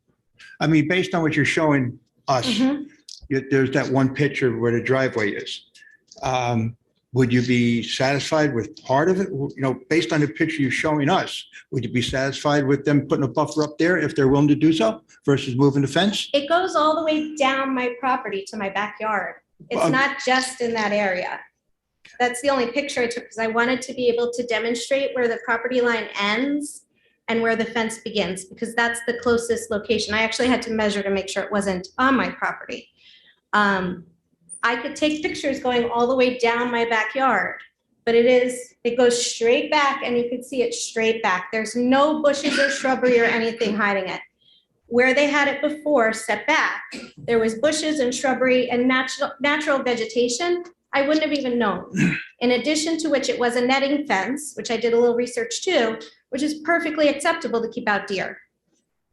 Speaker 4: I mean, based on what you're showing us,
Speaker 16: Mhm.
Speaker 4: there's that one picture where the driveway is. Would you be satisfied with part of it? You know, based on the picture you're showing us, would you be satisfied with them putting a buffer up there if they're willing to do so versus moving the fence?
Speaker 16: It goes all the way down my property to my backyard. It's
Speaker 4: Well,
Speaker 16: not just in that area. That's the only picture I took because I wanted to be able to demonstrate where the property line ends and where the fence begins, because that's the closest location. I actually had to measure to make sure it wasn't on my property. I could take pictures going all the way down my backyard, but it goes straight back and you can see it straight back. There's no bushes or shrubbery or anything hiding it. Where they had it before set back, there was bushes and shrubbery and natural vegetation. I wouldn't have even known. In addition to which, it was a netting fence, which I did a little research too, which is perfectly acceptable to keep out deer.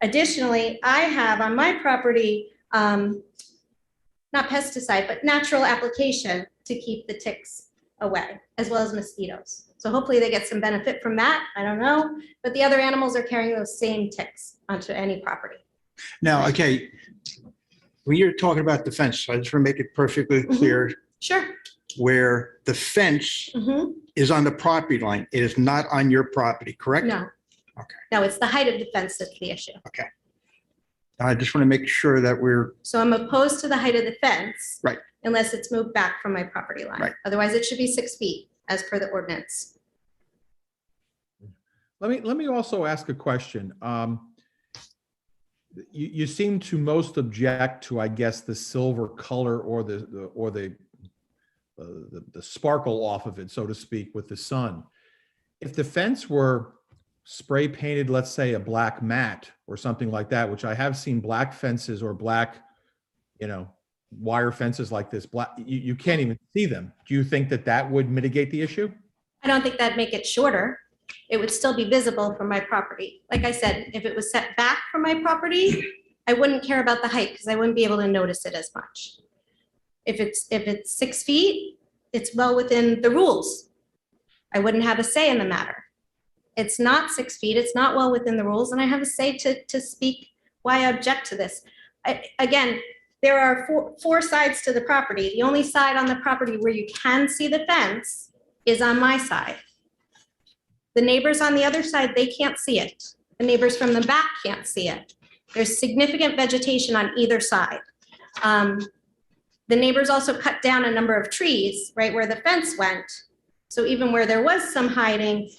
Speaker 16: Additionally, I have on my property, not pesticide, but natural application to keep the ticks away, as well as mosquitoes. So hopefully they get some benefit from that. I don't know, but the other animals are carrying those same ticks onto any property.
Speaker 4: Now, okay, when you're talking about the fence, I just want to make it perfectly clear
Speaker 16: Sure.
Speaker 4: where the fence
Speaker 16: Mhm.
Speaker 4: is on the property line. It is not on your property, correct?
Speaker 16: No.
Speaker 4: Okay.
Speaker 16: No, it's the height of the fence that's the issue.
Speaker 4: Okay. I just want to make sure that we're,
Speaker 16: So I'm opposed to the height of the fence.
Speaker 4: Right.
Speaker 16: Unless it's moved back from my property line.
Speaker 4: Right.
Speaker 16: Otherwise, it should be 6 feet as per the ordinance.
Speaker 1: Let me also ask a question. You seem to most object to, I guess, the silver color or the sparkle off of it, so to speak, with the sun. If the fence were spray painted, let's say a black matte or something like that, which I have seen black fences or black, wire fences like this, black, you can't even see them. Do you think that that would mitigate the issue?
Speaker 16: I don't think that'd make it shorter. It would still be visible from my property. Like I said, if it was set back from my property, I wouldn't care about the height because I wouldn't be able to notice it as much. If it's 6 feet, it's well within the rules. I wouldn't have a say in the matter. It's not 6 feet, it's not well within the rules, and I have a say to speak why I object to this. Again, there are four sides to the property. The only side on the property where you can see the fence is on my side. The neighbors on the other side, they can't see it. The neighbors from the back can't see it. There's significant vegetation on either side. The neighbors also cut down a number of trees right where the fence went. So even where there was some hiding,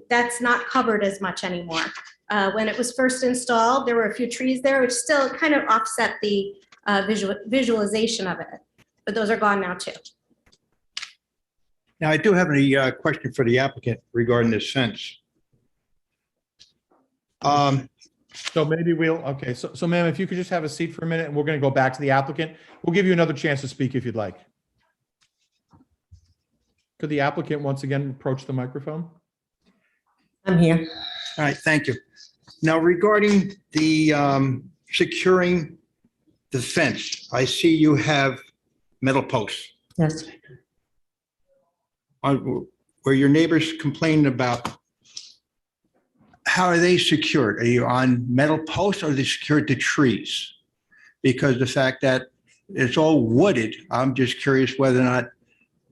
Speaker 16: that's not covered as much anymore. When it was first installed, there were a few trees there, which still kind of offset the visualization of it. But those are gone now too.
Speaker 4: now I do have a question for the applicant regarding this fence.
Speaker 1: So maybe okay, so ma'am, if you could just have a seat for a minute and we're going to go back to the applicant. We'll give you another chance to speak if you'd like. Could the applicant once again approach the microphone?
Speaker 14: I'm here.
Speaker 4: All right, thank you. Now regarding the securing the fence, I see you have metal posts.
Speaker 14: Yes.
Speaker 4: Where your neighbors complained about, how are they secured? Are you on metal posts or are they secured to trees? Because the fact that it's all wooded, I'm just curious whether or not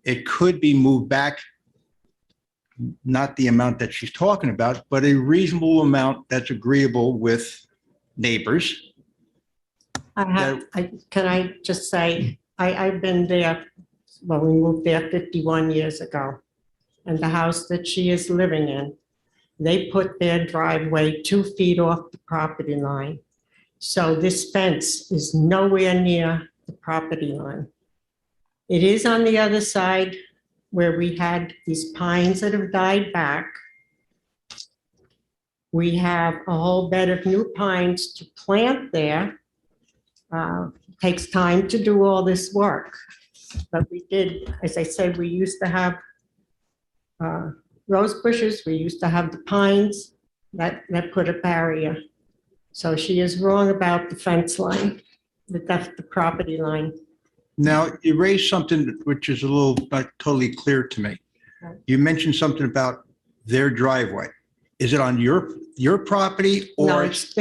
Speaker 4: it could be moved back, not the amount that she's talking about, but a reasonable amount that's agreeable with neighbors.
Speaker 14: Can I just say, I've been there, well, we moved there 51 years ago. And the house that she is living in, they put their driveway 2 feet off the property line. So this fence is nowhere near the property line. It is on the other side where we had these pines that have died back. We have a whole bed of new pines to plant there. Takes time to do all this work. But we did, as I said, we used to have rose bushes, we used to have the pines that put a barrier. So she is wrong about the fence line, that's the property line.
Speaker 4: Now, you raised something which is a little not totally clear to me. You mentioned something about their driveway. Is it on your property
Speaker 14: No,
Speaker 4: or?
Speaker 14: it's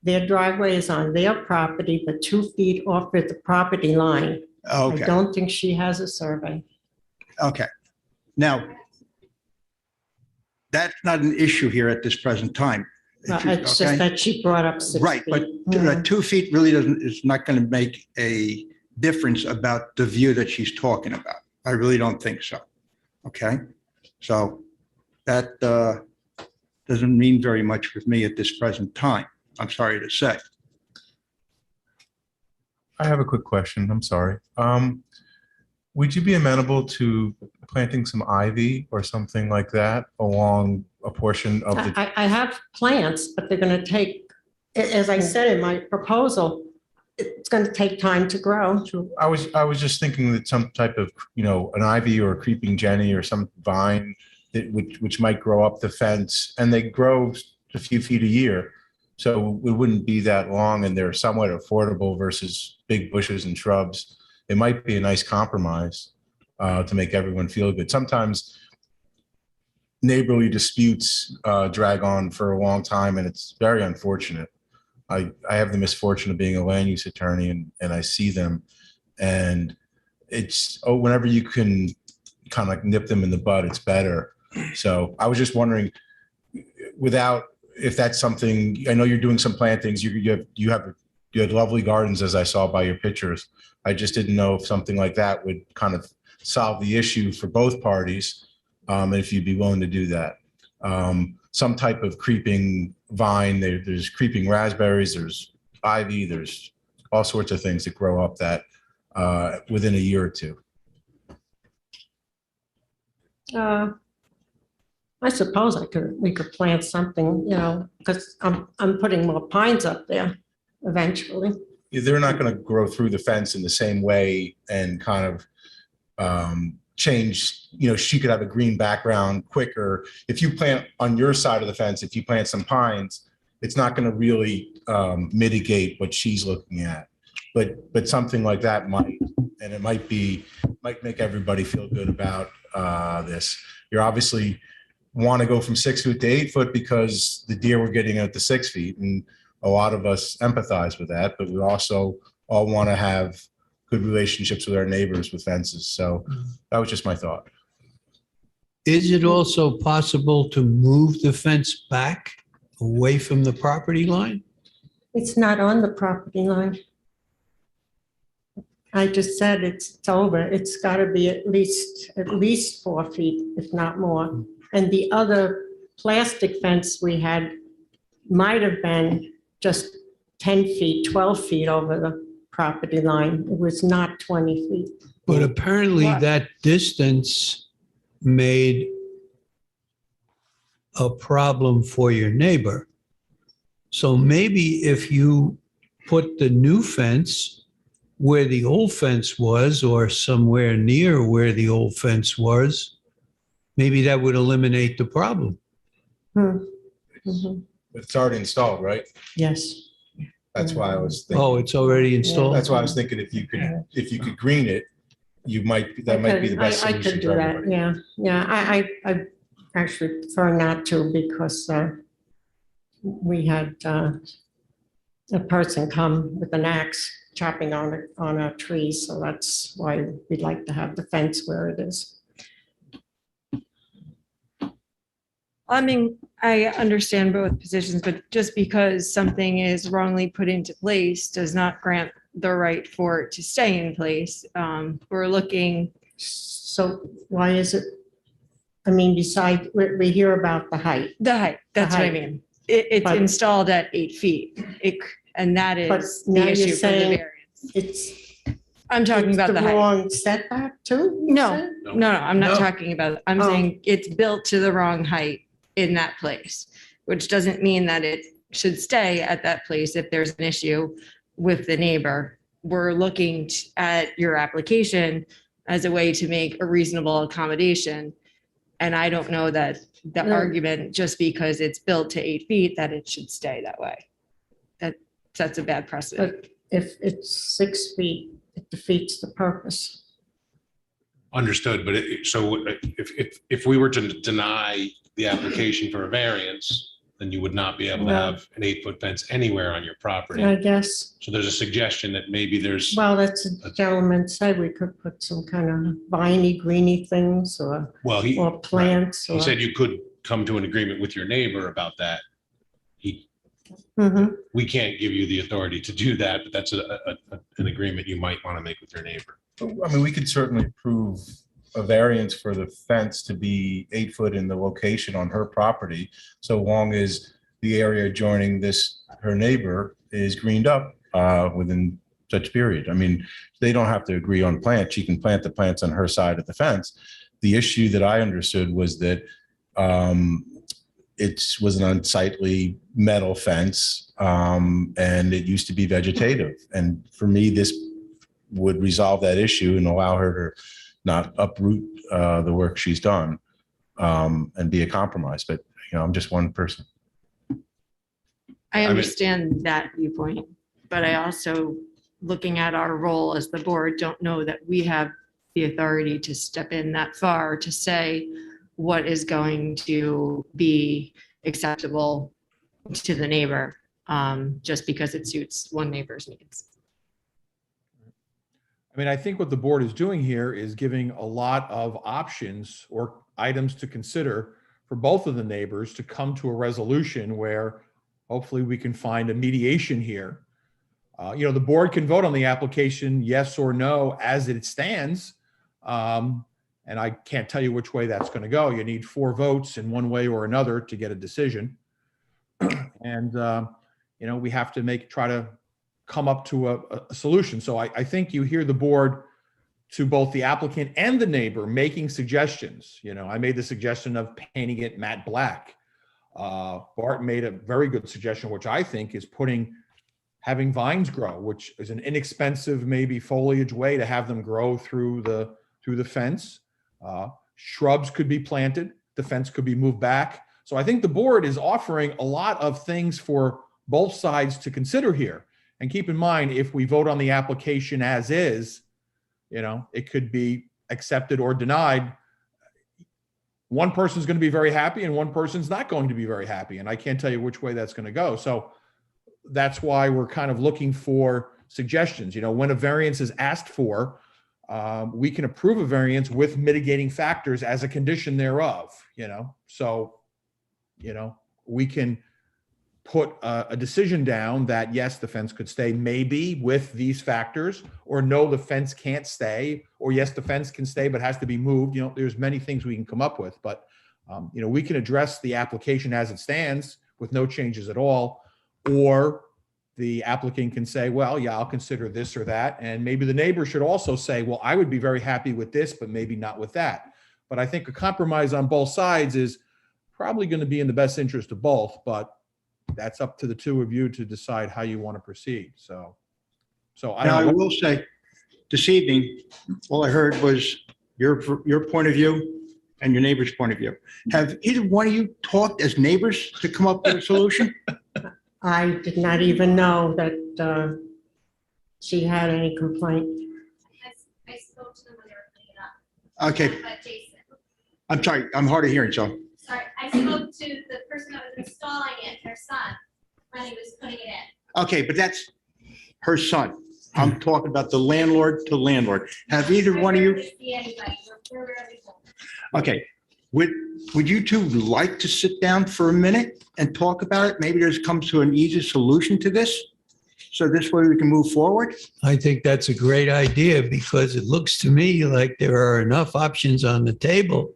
Speaker 14: their driveway is on their property, but 2 feet off of the property line.
Speaker 4: Okay.
Speaker 14: I don't think she has a survey.
Speaker 4: Okay. Now, that's not an issue here at this present time.
Speaker 14: It's
Speaker 4: Okay?
Speaker 14: just that she brought up 6
Speaker 4: Right, but
Speaker 14: feet.
Speaker 4: 2 feet really is not going to make a difference about the view that she's talking about. I really don't think so. Okay? So that doesn't mean very much with me at this present time, I'm sorry to say.
Speaker 15: I have a quick question. I'm sorry. Would you be amenable to planting some ivy or something like that along a portion of the?
Speaker 14: I have plants, but they're going to take, as I said in my proposal, it's going to take time to grow.
Speaker 15: I was just thinking that some type of, an ivy or a creeping jenny or some vine that which might grow up the fence, and they grow a few feet a year. So it wouldn't be that long, and they're somewhat affordable versus big bushes and shrubs. It might be a nice compromise to make everyone feel good. Sometimes neighborly disputes drag on for a long time, and it's very unfortunate. I have the misfortune of being a land use attorney, and I see them, and it's, whenever you can kind of like nip them in the bud, it's better. So I was just wondering, if that's something, I know you're doing some plantings, you had lovely gardens, as I saw by your pictures. I just didn't know if something like that would kind of solve the issue for both parties, and if you'd be willing to do that. Some type of creeping vine, there's creeping raspberries, there's ivy, there's all sorts of things that grow up that within a year or two.
Speaker 14: I suppose we could plant something, because I'm putting more pines up there eventually.
Speaker 15: They're not going to grow through the fence in the same way and kind of change, she could have a green background quicker. If you plant on your side of the fence, if you plant some pines, it's not going to really mitigate what she's looking at. But something like that might, and it might make everybody feel good about this. You're obviously want to go from 6 foot to 8 foot because the deer were getting out to 6 feet, and a lot of us empathize with that, but we also all want to have good relationships with our neighbors with fences. So that was just my thought.
Speaker 9: Is it also possible to move the fence back away from the property line?
Speaker 14: It's not on the property line. I just said it's over. It's got to be at least 4 feet, if not more. And the other plastic fence we had might have been just 10 feet, 12 feet over the property line. It was not 20 feet.
Speaker 9: But apparently that distance made a problem for your neighbor. So maybe if you put the new fence where the old fence was, or somewhere near where the old fence was, maybe that would eliminate the problem.
Speaker 14: Mm-hmm.
Speaker 15: It's already installed, right?
Speaker 14: Yes.
Speaker 15: That's why I was thinking.
Speaker 9: Oh, it's already installed?
Speaker 15: That's why I was thinking if you could green it, that might be the best
Speaker 14: I
Speaker 15: solution
Speaker 14: could do
Speaker 15: for
Speaker 14: that,
Speaker 15: everybody.
Speaker 14: yeah. I actually prefer not to, because we had a person come with an axe chopping on a tree, so that's why we'd like to have the fence where it is.
Speaker 10: I mean, I understand both positions, but just because something is wrongly put into place does not grant the right for it to stay in place. We're looking.
Speaker 14: So why is it? I mean, besides, we hear about the height.
Speaker 10: The height, that's what I mean. It's installed at 8 feet. And that
Speaker 14: But
Speaker 10: is
Speaker 14: now
Speaker 10: the
Speaker 14: you're
Speaker 10: issue for the
Speaker 14: saying
Speaker 10: variance.
Speaker 14: It's
Speaker 10: I'm talking
Speaker 14: it's
Speaker 10: about the height.
Speaker 14: wrong setback too? you
Speaker 10: No,
Speaker 14: said?
Speaker 10: no, I'm not
Speaker 9: No.
Speaker 10: talking about, I'm
Speaker 14: Oh.
Speaker 10: saying it's built to the wrong height in that place, which doesn't mean that it should stay at that place if there's an issue with the neighbor. We're looking at your application as a way to make a reasonable accommodation. And I don't know that the
Speaker 14: No.
Speaker 10: argument, just because it's built to 8 feet, that it should stay that way. That sets a bad precedent.
Speaker 14: But if it's 6 feet, it defeats the purpose.
Speaker 6: Understood, but so if we were to deny the application for a variance, then you would not be able to
Speaker 14: No.
Speaker 6: have an 8-foot fence anywhere on your property.
Speaker 14: I guess,
Speaker 6: So there's a suggestion that maybe there's,
Speaker 14: well, that's a gentleman said we could put some kind of viney, greeny things or
Speaker 6: well,
Speaker 14: or plants
Speaker 6: he
Speaker 14: or.
Speaker 6: said you could come to an agreement with your neighbor about that.
Speaker 14: Mhm.
Speaker 6: We can't give you the authority to do that, but that's an agreement you might want to make with your neighbor.
Speaker 15: I mean, we could certainly approve a variance for the fence to be 8 foot in the location on her property, so long as the area adjoining her neighbor is greened up within such period. I mean, they don't have to agree on plants. She can plant the plants on her side of the fence. The issue that I understood was that it was an unsightly metal fence, and it used to be vegetative. And for me, this would resolve that issue and allow her to not uproot the work she's done and be a compromise. But, you know, I'm just one person.
Speaker 10: I understand that viewpoint, but I also, looking at our role as the board, don't know that we have the authority to step in that far to say what is going to be acceptable to the neighbor, just because it suits one neighbor's needs.
Speaker 1: I mean, I think what the board is doing here is giving a lot of options or items to consider for both of the neighbors to come to a resolution where hopefully we can find a mediation here. You know, the board can vote on the application, yes or no, as it stands. And I can't tell you which way that's going to go. You need 4 votes in one way or another to get a decision. And, you know, we have to try to come up to a solution. So I think you hear the board, to both the applicant and the neighbor, making suggestions. You know, I made the suggestion of painting it matte black. Bart made a very good suggestion, which I think is having vines grow, which is an inexpensive, maybe foliage way to have them grow through the fence. Shrubs could be planted. The fence could be moved back. So I think the board is offering a lot of things for both sides to consider here. And keep in mind, if we vote on the application as is, you know, it could be accepted or denied. One person's going to be very happy and one person's not going to be very happy. And I can't tell you which way that's going to go. So that's why we're kind of looking for suggestions. You know, when a variance is asked for, we can approve a variance with mitigating factors as a condition thereof, you know. So, you know, we can put a decision down that yes, the fence could stay maybe with these factors, or no, the fence can't stay, or yes, the fence can stay but has to be moved. You know, there's many things we can come up with, but you know, we can address the application as it stands with no changes at all, or the applicant can say, well, yeah, I'll consider this or that. And maybe the neighbor should also say, well, I would be very happy with this, but maybe not with that. But I think a compromise on both sides is probably going to be in the best interest of both, but that's up to the two of you to decide how you want to proceed. So I
Speaker 4: Now, I
Speaker 1: don't know.
Speaker 4: will say, this evening, all I heard was your point of view and your neighbor's point of view. Have either one of you talked as neighbors to come up with a solution?
Speaker 14: I did not even know that she had any complaint.
Speaker 16: I spoke to them when they were cleaning up.
Speaker 4: Okay,
Speaker 16: But Jason,
Speaker 4: I'm sorry, I'm hard of hearing, so.
Speaker 16: sorry, I spoke to the person that was installing it, their son, when he was putting it in.
Speaker 4: Okay, but that's her son. I'm talking about the landlord to landlord. Have either one of
Speaker 16: I
Speaker 4: you?
Speaker 16: rarely see anybody, we're rarely home.
Speaker 4: Okay, would you two like to sit down for a minute and talk about it? Maybe there's comes to an easy solution to this, so this way we can move forward?
Speaker 9: I think that's a great idea because it looks to me like there are enough options on the table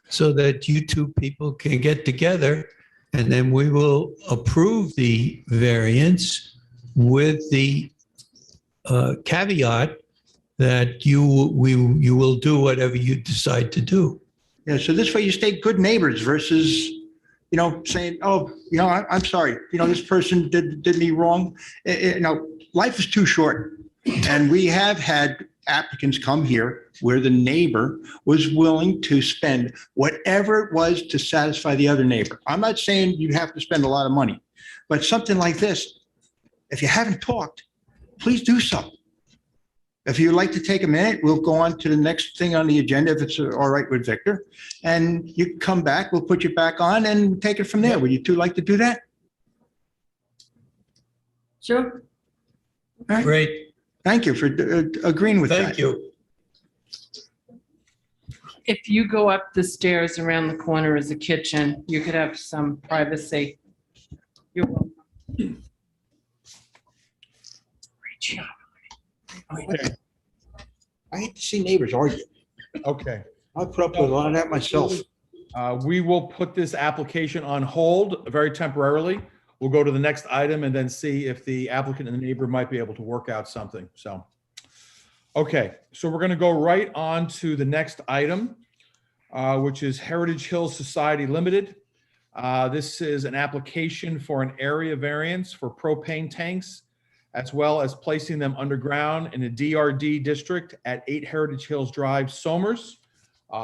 Speaker 9: so that you two people can get together and then we will approve the variance with the caveat that you will do whatever you decide to do.
Speaker 4: Yeah, so this way you stay good neighbors versus, saying, oh, I'm sorry, this person did me wrong. Life is too short. And we have had applicants come here where the neighbor was willing to spend whatever it was to satisfy the other neighbor. I'm not saying you have to spend a lot of money, but something like this, if you haven't talked, please do so. If you'd like to take a minute, we'll go on to the next thing on the agenda, if it's all right with Victor. And you can come back, we'll put you back on and take it from there. Would you two like to do that?
Speaker 2: Sure.
Speaker 4: All right.
Speaker 9: Great.
Speaker 4: Thank you for agreeing with that.
Speaker 9: Thank you.
Speaker 2: If you go up the stairs around the corner is a kitchen, you could have some privacy. You're welcome.
Speaker 4: Great job. Okay. I hate to see neighbors argue.
Speaker 1: Okay.
Speaker 4: I put up with a lot of that myself.
Speaker 1: We will put this application on hold very temporarily. We'll go to the next item and then see if the applicant and the neighbor might be able to work out something. So, okay, so we're going to go right on to the next item, which is Heritage Hills Society Limited. This is an application for an area variance for propane tanks, as well as placing them underground in a DRD district at 8 Heritage Hills Drive, Somers.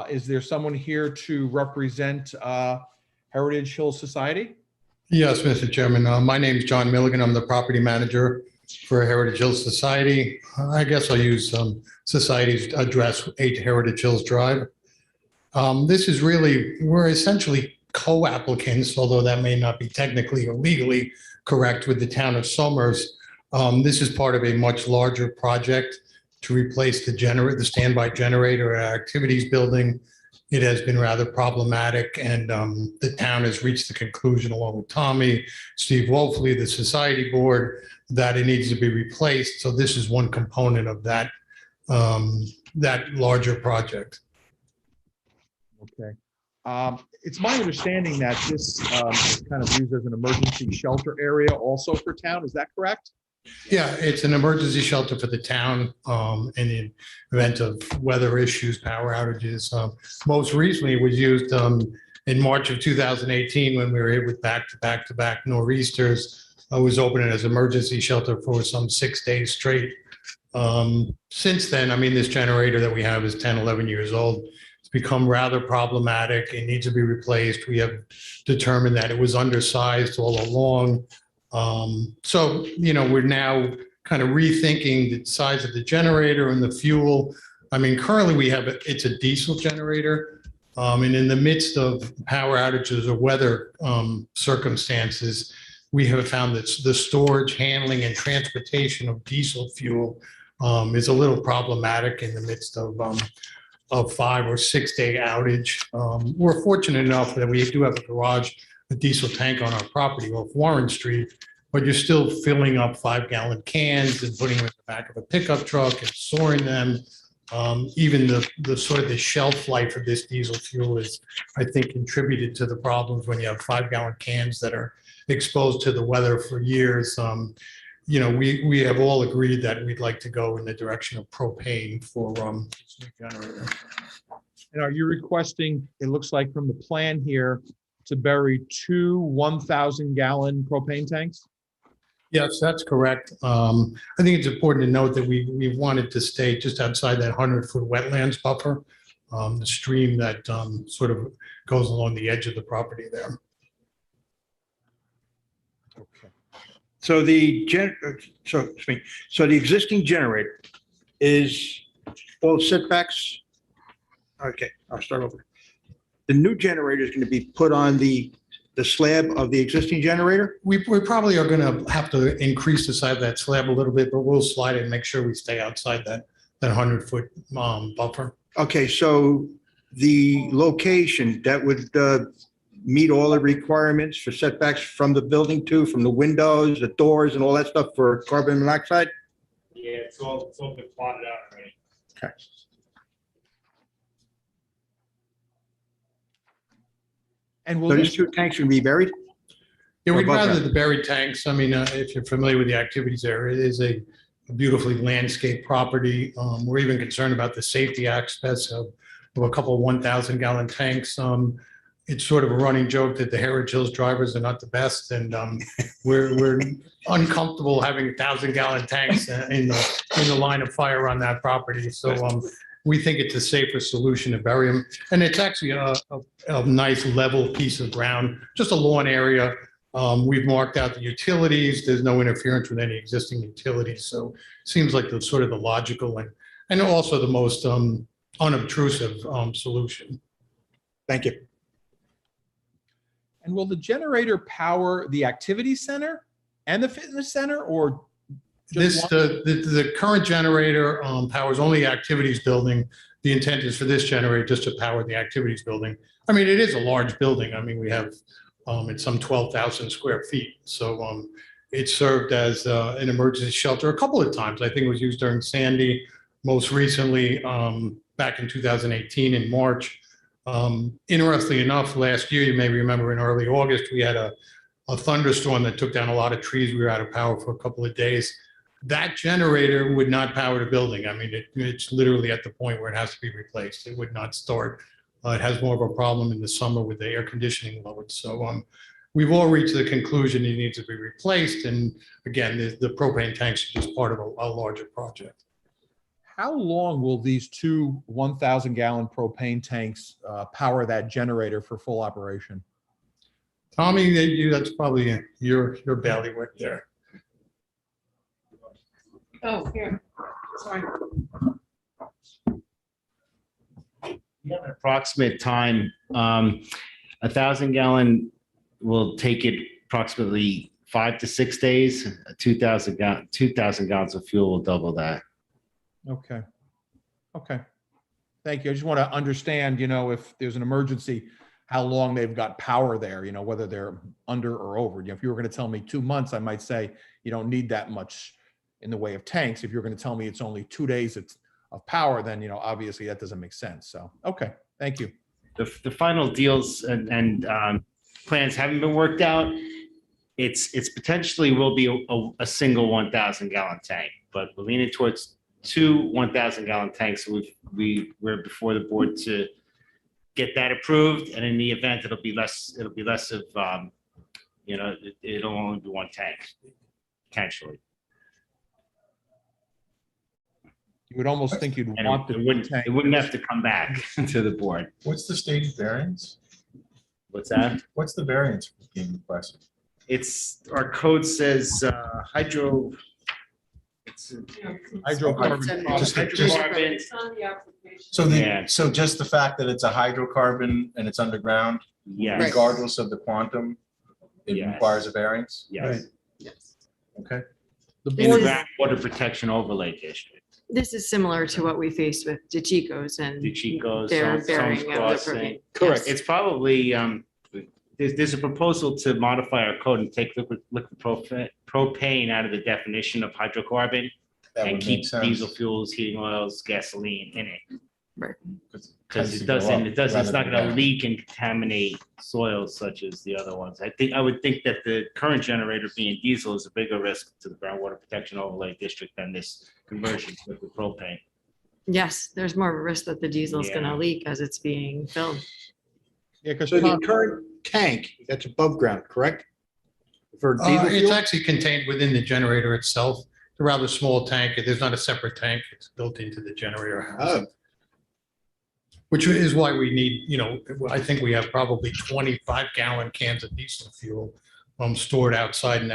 Speaker 1: Is there someone here to represent Heritage Hills Society?
Speaker 17: Yes, Mr. Chairman. My name is John Milligan. I'm the property manager for Heritage Hills Society. I guess I'll use Society's address, 8 Heritage Hills Drive. This is really, we're essentially co-applicants, although that may not be technically or legally correct with the town of Somers. This is part of a much larger project to replace the standby generator at our activities building. It has been rather problematic, and the town has reached the conclusion, along with Tommy, Steve Wolfley, the society board, that it needs to be replaced. So this is one component of that larger project.
Speaker 1: Okay. It's my understanding that this is kind of used as an emergency shelter area also for town. Is that correct?
Speaker 17: Yeah, it's an emergency shelter for the town in the event of weather issues, power outages. Most recently, it was used in March of 2018 when we were hit with back-to-back nor'easters. It was open as emergency shelter for some 6 days straight. Since then, I mean, this generator that we have is 10, 11 years old. It's become rather problematic. It needs to be replaced. We have determined that it was undersized all along. So, we're now kind of rethinking the size of the generator and the fuel. I mean, currently it's a diesel generator. And in the midst of power outages or weather circumstances, we have found that the storage, handling, and transportation of diesel fuel is a little problematic in the midst of 5 or 6 day outage. We're fortunate enough that we do have a diesel tank on our property off Warren Street, but you're still filling up 5-gallon cans and putting them in the back of a pickup truck and storing them. Even the sort of the shelf life of this diesel fuel is, I think, contributed to the problems when you have 5-gallon cans that are exposed to the weather for years. We have all agreed that we'd like to go in the direction of propane for this new generator.
Speaker 1: And are you requesting, it looks like from the plan here, to bury 2 1,000-gallon propane tanks?
Speaker 17: Yes, that's correct. I think it's important to note that we wanted to stay just outside that 100-foot wetlands buffer, the stream that sort of goes along the edge of the property there.
Speaker 1: Okay.
Speaker 4: So the existing generator is all setbacks. Okay, I'll start over. The new generator is going to be put on the slab of the existing generator?
Speaker 17: We probably are going to have to increase the size of that slab a little bit, but we'll slide it and make sure we stay outside that 100-foot buffer.
Speaker 4: Okay, so the location that would meet all the requirements for setbacks from the building from the windows, the doors, and all that stuff for carbon monoxide?
Speaker 12: Yeah, it's all been plotted out already.
Speaker 4: Okay.
Speaker 1: And
Speaker 4: So these 2 tanks can be buried?
Speaker 17: Yeah,
Speaker 1: Or
Speaker 17: we'd
Speaker 1: above
Speaker 17: rather
Speaker 1: ground?
Speaker 17: the buried tanks. I mean, if you're familiar with the activities area, it is a beautifully landscaped property. We're even concerned about the safety aspects of a couple 1,000 gallon tanks. It's sort of a running joke that the Heritage Hills drivers are not the best, and we're uncomfortable having 1,000 gallon tanks in the line of fire on that property. So we think it's a safer solution to bury them. And it's actually a nice level piece of ground, just a lawn area. We've marked out the utilities. There's no interference with any existing utilities. So it seems like the sort of the logical and also the most unobtrusive solution.
Speaker 7: Thank you.
Speaker 1: And will the generator power the activity center and the fitness center, or just
Speaker 17: The current generator powers only the activities building. The intent is for this generator just to power the activities building. I mean, it is a large building. I mean, we have it's some 12,000 square feet. So it served as an emergency shelter a couple of times. I think it was used during Sandy, most recently back in 2018 in March. Interestingly enough, last year, you may remember in early August, we had a thunderstorm that took down a lot of trees. We were out of power for a couple of days. That generator would not power the building. I mean, it's literally at the point where it has to be replaced. It would not start. It has more of a problem in the summer with the air conditioning load. So we've all reached the conclusion it needs to be replaced. And again, the propane tanks are just part of a larger project.
Speaker 1: how long will these two 1,000 gallon propane tanks power that generator for full operation?
Speaker 17: Tommy, that's probably your bailiwick there.
Speaker 2: Oh, here. Sorry.
Speaker 12: You have an approximate time. 1,000 gallon will take it approximately 5 to 6 days. 2,000 gallons of fuel will double that.
Speaker 1: Okay. Okay. Thank you. I just want to understand, if there's an emergency, how long they've got power there, whether they're under or over. If you were going to tell me 2 months, I might say you don't need that much in the way of tanks. If you're going to tell me it's only 2 days of power, then, obviously that doesn't make sense. So, okay. Thank you.
Speaker 12: The final deals and plans haven't been worked out. It's potentially will be a single 1,000 gallon tank, but we're leaning towards 2 1,000 gallon tanks. So we're before the board to get that approved, and in the event it'll be less of it'll only be one tank potentially.
Speaker 1: You would almost think you'd
Speaker 12: And
Speaker 1: want
Speaker 12: it wouldn't have to come back to the board.
Speaker 15: What's the state variance?
Speaker 12: What's that?
Speaker 15: What's the variance being requested?
Speaker 12: It's our code says hydro. It's
Speaker 1: Hydrocarbon.
Speaker 12: hydrocarbon.
Speaker 15: So just the fact that it's a hydrocarbon and it's underground,
Speaker 12: Yes.
Speaker 15: regardless of the quantum, it
Speaker 12: Yes.
Speaker 15: requires a variance?
Speaker 12: Yes.
Speaker 15: Okay.
Speaker 1: The
Speaker 12: In the
Speaker 1: board,
Speaker 12: groundwater protection overlay district.
Speaker 10: This is similar to what we faced with DeChico's and
Speaker 12: The Chico's,
Speaker 10: their
Speaker 12: Stones
Speaker 10: bearing of the
Speaker 12: Crossing.
Speaker 10: propane.
Speaker 1: Correct.
Speaker 12: It's probably, there's a proposal to modify our code and take liquid propane out of the definition of hydrocarbon
Speaker 15: That
Speaker 12: and
Speaker 15: would
Speaker 12: keep
Speaker 15: make sense.
Speaker 12: diesel fuels, heating oils, gasoline in it.
Speaker 10: Right.
Speaker 12: Because
Speaker 15: Tends to go up
Speaker 12: it's
Speaker 15: rather
Speaker 12: not
Speaker 15: than
Speaker 12: gonna
Speaker 15: down.
Speaker 12: leak and contaminate soils such as the other ones. I would think that the current generator being diesel is a bigger risk to the groundwater protection overlay district than this conversion to liquid propane.
Speaker 10: Yes, there's more of a risk that the diesel is going
Speaker 12: Yeah.
Speaker 10: to leak as it's being filled.
Speaker 1: yeah, because
Speaker 7: So the current tank, that's above ground, correct? For diesel
Speaker 17: It's
Speaker 7: fuel?
Speaker 17: actually contained within the generator itself. It's a rather small tank. There's not a separate tank. It's built into the generator housing. Which is why we need, I think we have probably 25 gallon cans of diesel fuel stored outside and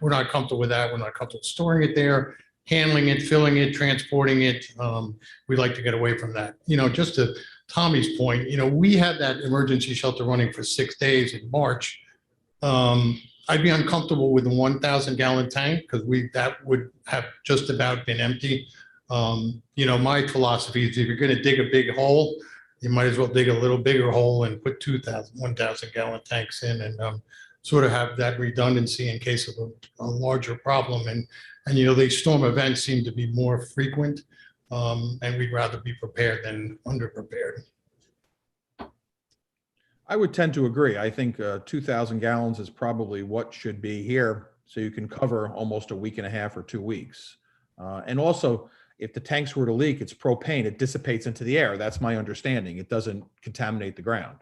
Speaker 17: we're not comfortable with that. We're not comfortable storing it there, handling it, filling it, transporting it. We'd like to get away from that. Just to Tommy's point, we had that emergency shelter running for 6 days in March. I'd be uncomfortable with the 1,000 gallon tank because that would have just about been empty. My philosophy is if you're going to dig a big hole, you might as well dig a little bigger hole and put 1,000 gallon tanks in and sort of have that redundancy in case of a larger problem. And these storm events seem to be more frequent, and we'd rather be prepared than underprepared.
Speaker 1: I I would tend to agree. I think 2,000 gallons is probably what should be here, so you can cover almost a week and a half or 2 weeks. And also, if the tanks were to leak, it's propane, it dissipates into the air. That's my understanding. It doesn't contaminate the ground.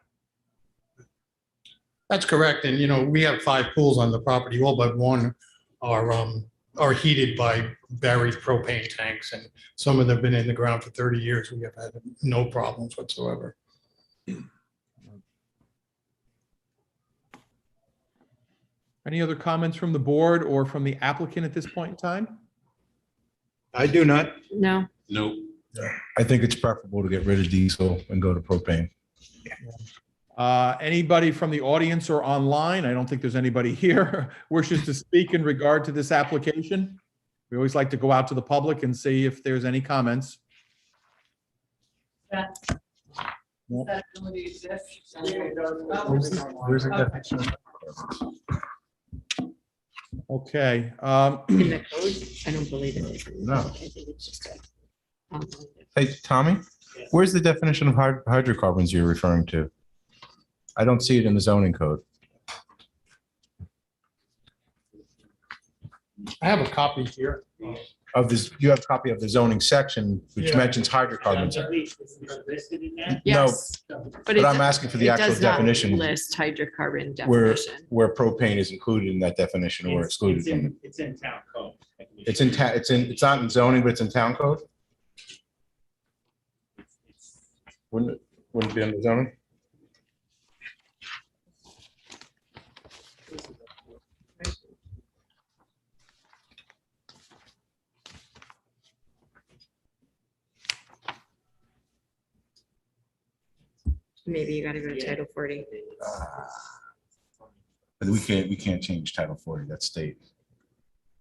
Speaker 17: That's correct. And, we have 5 pools on the property, all but one are heated by buried propane tanks. And some of them have been in the ground for 30 years. We have had no problems whatsoever.
Speaker 1: Any other comments from the board or from the applicant at this point in time?
Speaker 4: I do not.
Speaker 10: No.
Speaker 6: Nope.
Speaker 15: I think it's preferable to get rid of diesel and go to propane.
Speaker 1: Anybody from the audience or online, I don't think there's anybody here, wishes to speak in regard to this application? We always like to go out to the public and see if there's any comments.
Speaker 15: Where's the definition?
Speaker 1: Okay.
Speaker 10: In the code, I don't believe it is.
Speaker 15: No.
Speaker 10: I think it's just a.
Speaker 15: Hey, Tommy, where's the definition of hydrocarbons you're referring to? I don't see it in the zoning code.
Speaker 17: I have a copy here.
Speaker 15: Of this, you have a copy of the zoning section, which mentions hydrocarbons.
Speaker 10: Yes.
Speaker 15: But
Speaker 10: it
Speaker 15: I'm
Speaker 10: do-
Speaker 15: asking for the
Speaker 10: it
Speaker 15: actual
Speaker 10: does not
Speaker 15: definition.
Speaker 10: List hydrocarbon
Speaker 15: Where,
Speaker 10: definition.
Speaker 15: where propane is included in that definition or excluded from it.
Speaker 12: It's in town code.
Speaker 15: It's not in zoning, but it's in town code? Wouldn't it be under zoning?
Speaker 10: Maybe you gotta go to Title 40.
Speaker 15: But we can't change Title 40, that's state.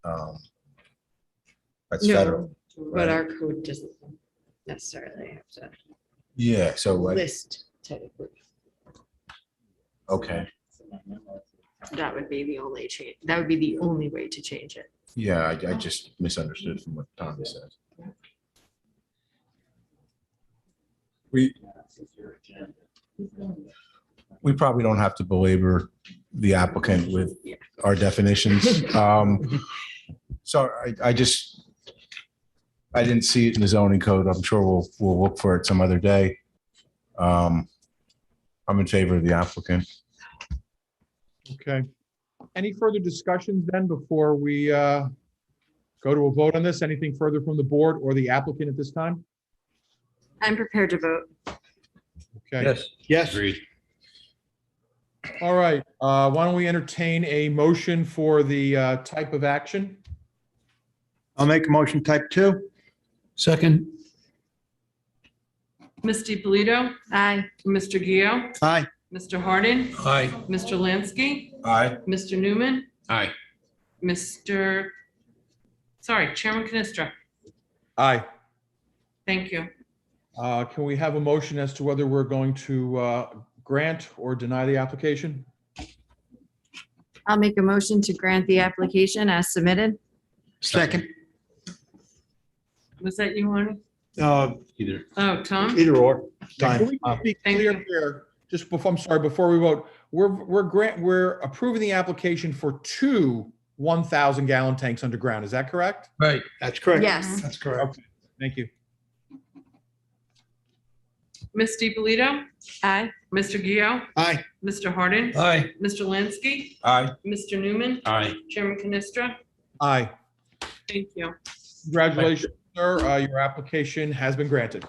Speaker 15: That's federal.
Speaker 10: But
Speaker 15: right?
Speaker 10: our code doesn't necessarily have to
Speaker 15: Yeah, so,
Speaker 10: list Title 40.
Speaker 15: okay,
Speaker 10: That would be the only change. That would be the only way to change it.
Speaker 15: yeah, I just misunderstood from what Tommy said. We probably don't have to belabor the applicant with our definitions. So I didn't see it in the zoning code. I'm sure we'll look for it some other day. I'm in favor of the applicant.
Speaker 1: Okay. Any further discussions then before we go to a vote on this? Anything further from the board or the applicant at this time?
Speaker 10: I'm prepared to vote.
Speaker 1: Okay.
Speaker 4: Yes.
Speaker 6: Agreed.
Speaker 1: All right. Why don't we entertain a motion for the type of action?
Speaker 4: I'll make a motion type 2.
Speaker 9: Second.
Speaker 2: Ms. DiPolito?
Speaker 10: Aye.
Speaker 2: Mr. Gio?
Speaker 4: Aye.
Speaker 2: Mr. Hardin?
Speaker 9: Aye.
Speaker 2: Mr. Lansky?
Speaker 15: Aye.
Speaker 2: Mr. Newman?
Speaker 6: Aye.
Speaker 2: Chairman Canestra.
Speaker 1: Aye.
Speaker 2: Thank you.
Speaker 1: Can we have a motion as to whether we're going to grant or deny the application?
Speaker 10: I'll make a motion to grant the application as submitted.
Speaker 4: Second.
Speaker 2: Was that you, Arnie?
Speaker 6: Either.
Speaker 2: Oh, Tom?
Speaker 4: Either or.
Speaker 1: Can we be
Speaker 2: Thank
Speaker 1: clear
Speaker 2: you.
Speaker 1: here? Just before, I'm sorry, before we vote, we're approving the application for 2 1,000 gallon tanks underground. Is that correct?
Speaker 9: Right.
Speaker 4: That's correct.
Speaker 10: Yes.
Speaker 17: That's correct.
Speaker 1: Thank you.
Speaker 2: Ms. DiPolito?
Speaker 10: Aye.
Speaker 2: Mr. Gio?
Speaker 4: Aye.
Speaker 2: Mr. Hardin?
Speaker 9: Aye.
Speaker 2: Mr. Lansky?
Speaker 15: Aye.
Speaker 2: Mr. Newman?
Speaker 6: Aye.
Speaker 2: Chairman Canestra?
Speaker 1: Aye.
Speaker 2: Thank you.
Speaker 1: Congratulations, sir. Your application has been granted.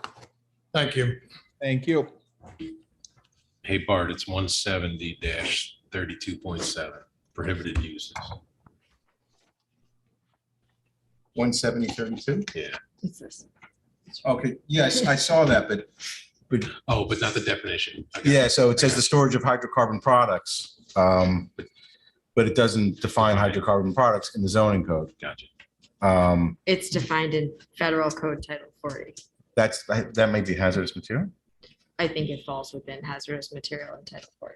Speaker 17: Thank you.
Speaker 1: Thank you.
Speaker 6: Hey, Bart, it's 170-32.7, prohibited uses.
Speaker 15: 170-32?
Speaker 6: Yeah.
Speaker 10: It's this.
Speaker 15: Okay, yes, I saw that, but
Speaker 6: Oh, but not the definition. I got
Speaker 15: yeah,
Speaker 6: it.
Speaker 15: so it says the storage of hydrocarbon products. But it doesn't define hydrocarbon products in the zoning code.
Speaker 6: Gotcha.
Speaker 10: It's defined in Federal Code Title 40.
Speaker 15: That may be hazardous material.
Speaker 10: I think it falls within hazardous material in Title 40.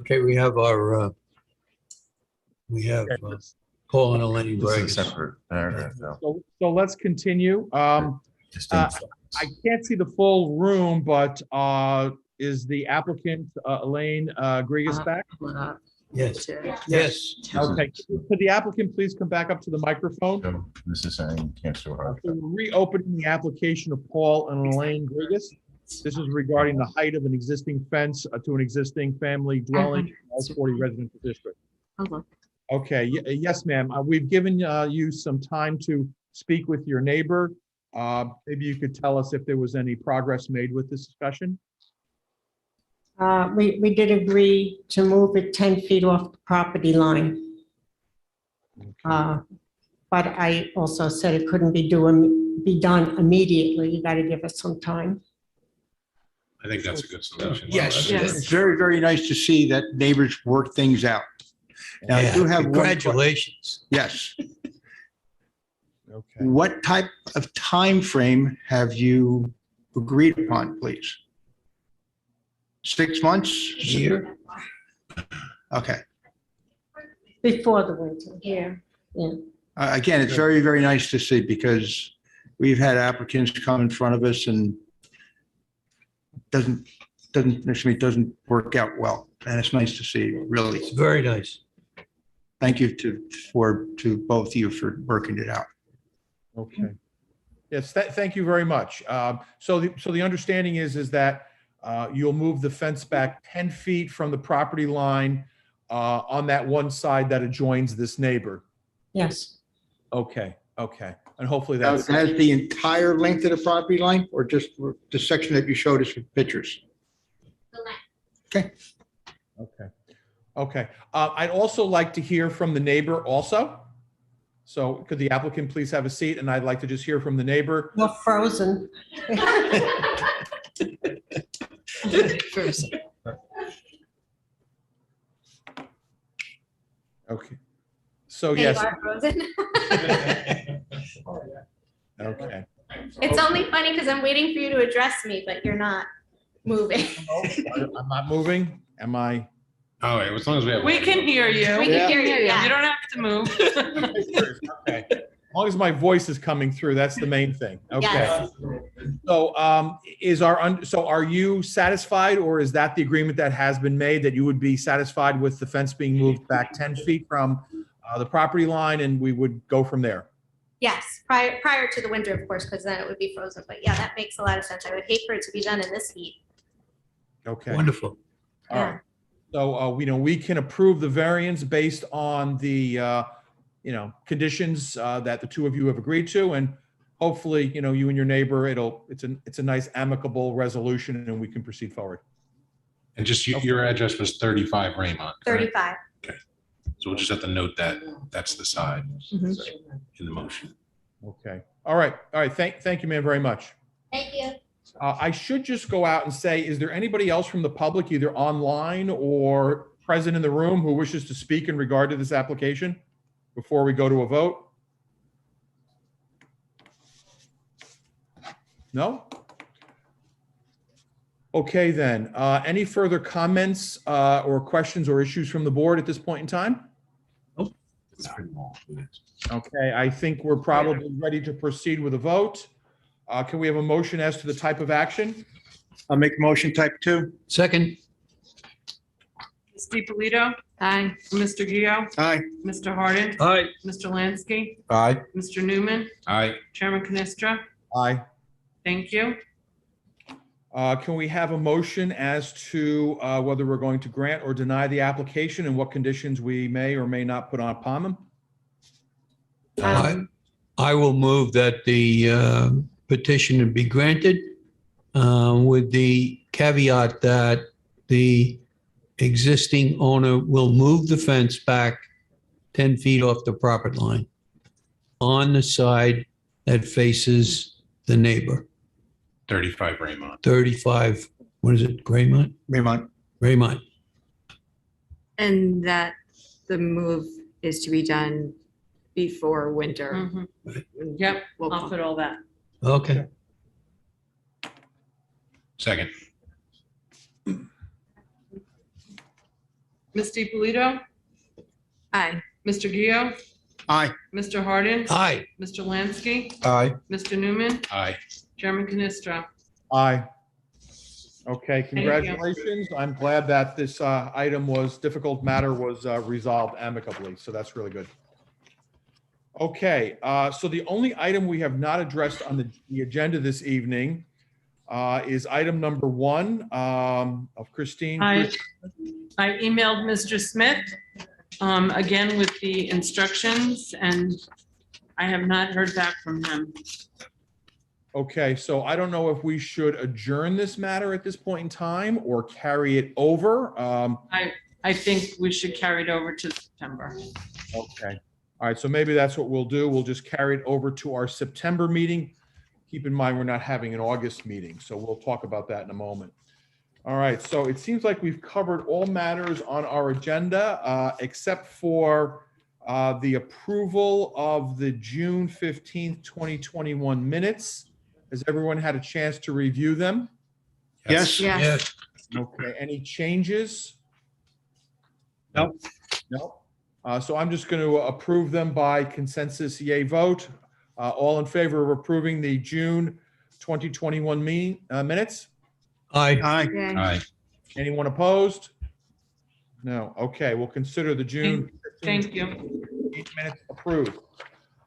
Speaker 9: Okay, we have our, Paul and Elaine
Speaker 15: This is a
Speaker 9: Bragg.
Speaker 15: separate paragraph, though.
Speaker 1: So let's continue.
Speaker 15: Just didn't-
Speaker 1: I can't see the full room, but is the applicant Elaine Grigas back?
Speaker 9: Yes. Yes.
Speaker 1: Okay, could the applicant please come back up to the microphone?
Speaker 15: This is saying can't store hard.
Speaker 1: So we're reopening the application of Paul and Elaine Grigas. This is regarding the height of an existing fence to an existing family dwelling in the S40 residential district. Okay, yes, ma'am. We've given you some time to speak with your neighbor. Maybe you could tell us if there was any progress made with this discussion?
Speaker 14: We did agree to move it 10 feet off the property line. But I also said it couldn't be done immediately. You got to give us some time.
Speaker 6: I think that's a good solution.
Speaker 4: Yes,
Speaker 2: Yes.
Speaker 4: it's very, very nice to see that neighbors work things out. Now, I do have one question.
Speaker 9: Congratulations.
Speaker 4: Yes.
Speaker 1: Okay.
Speaker 4: What type of time frame have you agreed upon, please? 6 months?
Speaker 9: Year.
Speaker 4: Okay.
Speaker 14: Before the winter. Yeah.
Speaker 4: Again, it's very, very nice to see because we've had applicants come in front of us and doesn't work out well. And it's nice to see, really.
Speaker 9: It's very nice.
Speaker 4: Thank you to both of you for working it out.
Speaker 1: Okay. Yes, thank you very much. So the understanding is that you'll move the fence back 10 feet from the property line on that one side that adjoins this neighbor.
Speaker 14: Yes.
Speaker 1: Okay, okay. And hopefully
Speaker 4: Now,
Speaker 1: that's.
Speaker 4: has the entire length of the property line or just the section that you showed us with pictures? Okay.
Speaker 1: Okay. Okay. I'd also like to hear from the neighbor also. So could the applicant please have a seat? And I'd like to just hear from the neighbor.
Speaker 14: We're frozen.
Speaker 1: Okay. So
Speaker 16: They
Speaker 1: yes.
Speaker 16: are frozen.
Speaker 1: Okay.
Speaker 16: It's only funny because I'm waiting for you to address me, but you're not moving.
Speaker 1: I'm not moving. Am I?
Speaker 6: All right, as long as we have.
Speaker 2: We can hear you.
Speaker 16: We can hear you, yeah.
Speaker 2: You don't have to move.
Speaker 1: Okay. As long as my voice is coming through, that's the main thing. Okay.
Speaker 16: Yes.
Speaker 1: So are you satisfied, or is that the agreement that has been made, that you would be satisfied with the fence being moved back 10 feet from the property line and we would go from there?
Speaker 16: Yes, prior to the winter, of course, because then it would be frozen. But yeah, that makes a lot of sense. I would hate for it to be done in this heat.
Speaker 1: Okay.
Speaker 9: Wonderful.
Speaker 1: All right. So, we can approve the variance based on the, conditions that the two of you have agreed to. And hopefully, you and your neighbor, it's a nice amicable resolution and we can proceed forward.
Speaker 6: And just your address was 35 Raymont. correct?
Speaker 16: 35.
Speaker 6: So we'll just have to note that that's the side
Speaker 16: Mhm.
Speaker 6: in the motion.
Speaker 1: Okay. All right. Thank you, ma'am, very much.
Speaker 16: Thank you.
Speaker 1: I should just go out and say, is there anybody else from the public, either online or present in the room, who wishes to speak in regard to this application before we go to a vote? No? Okay, then. Any further comments or questions or issues from the board at this point in time? Okay, I think we're probably ready to proceed with a vote. Can we have a motion as to the type of action?
Speaker 4: I'll make a motion type 2.
Speaker 9: Second.
Speaker 2: Ms. DiPolito? Aye. Mr. Gio?
Speaker 4: Aye.
Speaker 2: Mr. Hardin?
Speaker 9: Aye.
Speaker 2: Mr. Lansky?
Speaker 15: Aye.
Speaker 2: Mr. Newman?
Speaker 6: Aye.
Speaker 2: Chairman Canestra?
Speaker 1: Aye.
Speaker 2: Thank you.
Speaker 1: Can we have a motion as to whether we're going to grant or deny the application and what conditions we may or may not put upon them?
Speaker 9: I will move that the petition be granted with the caveat that the existing owner will move the fence back 10 feet off the property line on the side that faces the neighbor.
Speaker 6: 35 Raymont.
Speaker 9: 35, what is it, Graymont?
Speaker 4: Raymont.
Speaker 9: Raymont.
Speaker 10: And that the move is to be done before winter.
Speaker 2: Yep, I'll put all that.
Speaker 9: Okay.
Speaker 6: Second.
Speaker 2: Ms. DiPolito?
Speaker 10: Aye.
Speaker 2: Mr. Gio?
Speaker 4: Aye.
Speaker 2: Mr. Hardin?
Speaker 9: Aye.
Speaker 2: Mr. Lansky?
Speaker 15: Aye.
Speaker 2: Mr. Newman?
Speaker 6: Aye.
Speaker 2: Chairman Canestra.
Speaker 1: Aye. Okay,
Speaker 2: you.
Speaker 1: congratulations. I'm glad that this difficult matter was resolved amicably, so that's really good. Okay, so the only item we have not addressed on the agenda this evening is item number 1 of Christine.
Speaker 2: I emailed Mr. Smith, again with the instructions, and I have not heard back from him.
Speaker 1: Okay, so I don't know if we should adjourn this matter at this point in time or carry it over.
Speaker 2: I think we should carry it over to September.
Speaker 1: Okay. All right, so maybe that's what we'll do. We'll just carry it over to our September meeting. Keep in mind, we're not having an August meeting, so we'll talk about that in a moment. All right, so it seems like we've covered all matters on our agenda, except for the approval of the June 15th, 2021 minutes. Has everyone had a chance to review them?
Speaker 4: Yes.
Speaker 9: Yes.
Speaker 1: Okay, any changes?
Speaker 4: Nope.
Speaker 1: No. So I'm just going to approve them by consensus yay vote. All in favor of approving the June 2021 minutes?
Speaker 9: Aye.
Speaker 6: Aye.
Speaker 1: Anyone opposed? No. Okay, we'll consider the June 15th
Speaker 2: Thank you.
Speaker 1: minutes approved.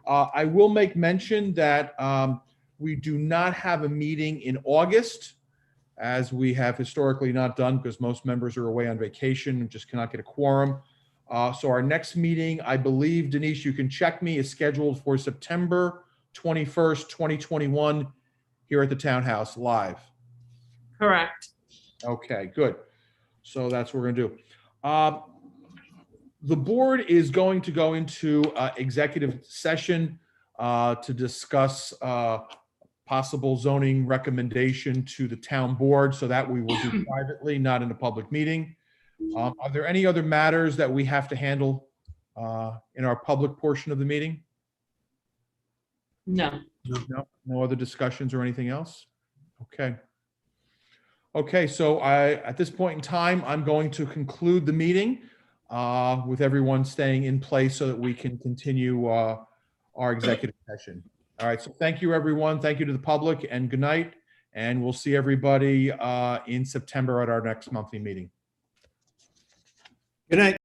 Speaker 1: I will make mention that we do not have a meeting in August, as we have historically not done because most members are away on vacation and just cannot get a quorum. So our next meeting, I believe, Denise, you can check me, is scheduled for September 21st, 2021 here at the Townhouse live.
Speaker 2: Correct.
Speaker 1: Okay, good. So that's what we're going to do. The board is going to go into executive session to discuss possible zoning recommendation to the town board, so that we will do privately, not in a public meeting. Are there any other matters that we have to handle in our public portion of the meeting?
Speaker 2: No.
Speaker 1: No other discussions or anything else? Okay. Okay, so at this point in time, I'm going to conclude the meeting with everyone staying in place so that we can continue our executive session. All right, so thank you, everyone. Thank you to the public, and good night. And we'll see everybody in September at our next monthly meeting.
Speaker 4: Good night.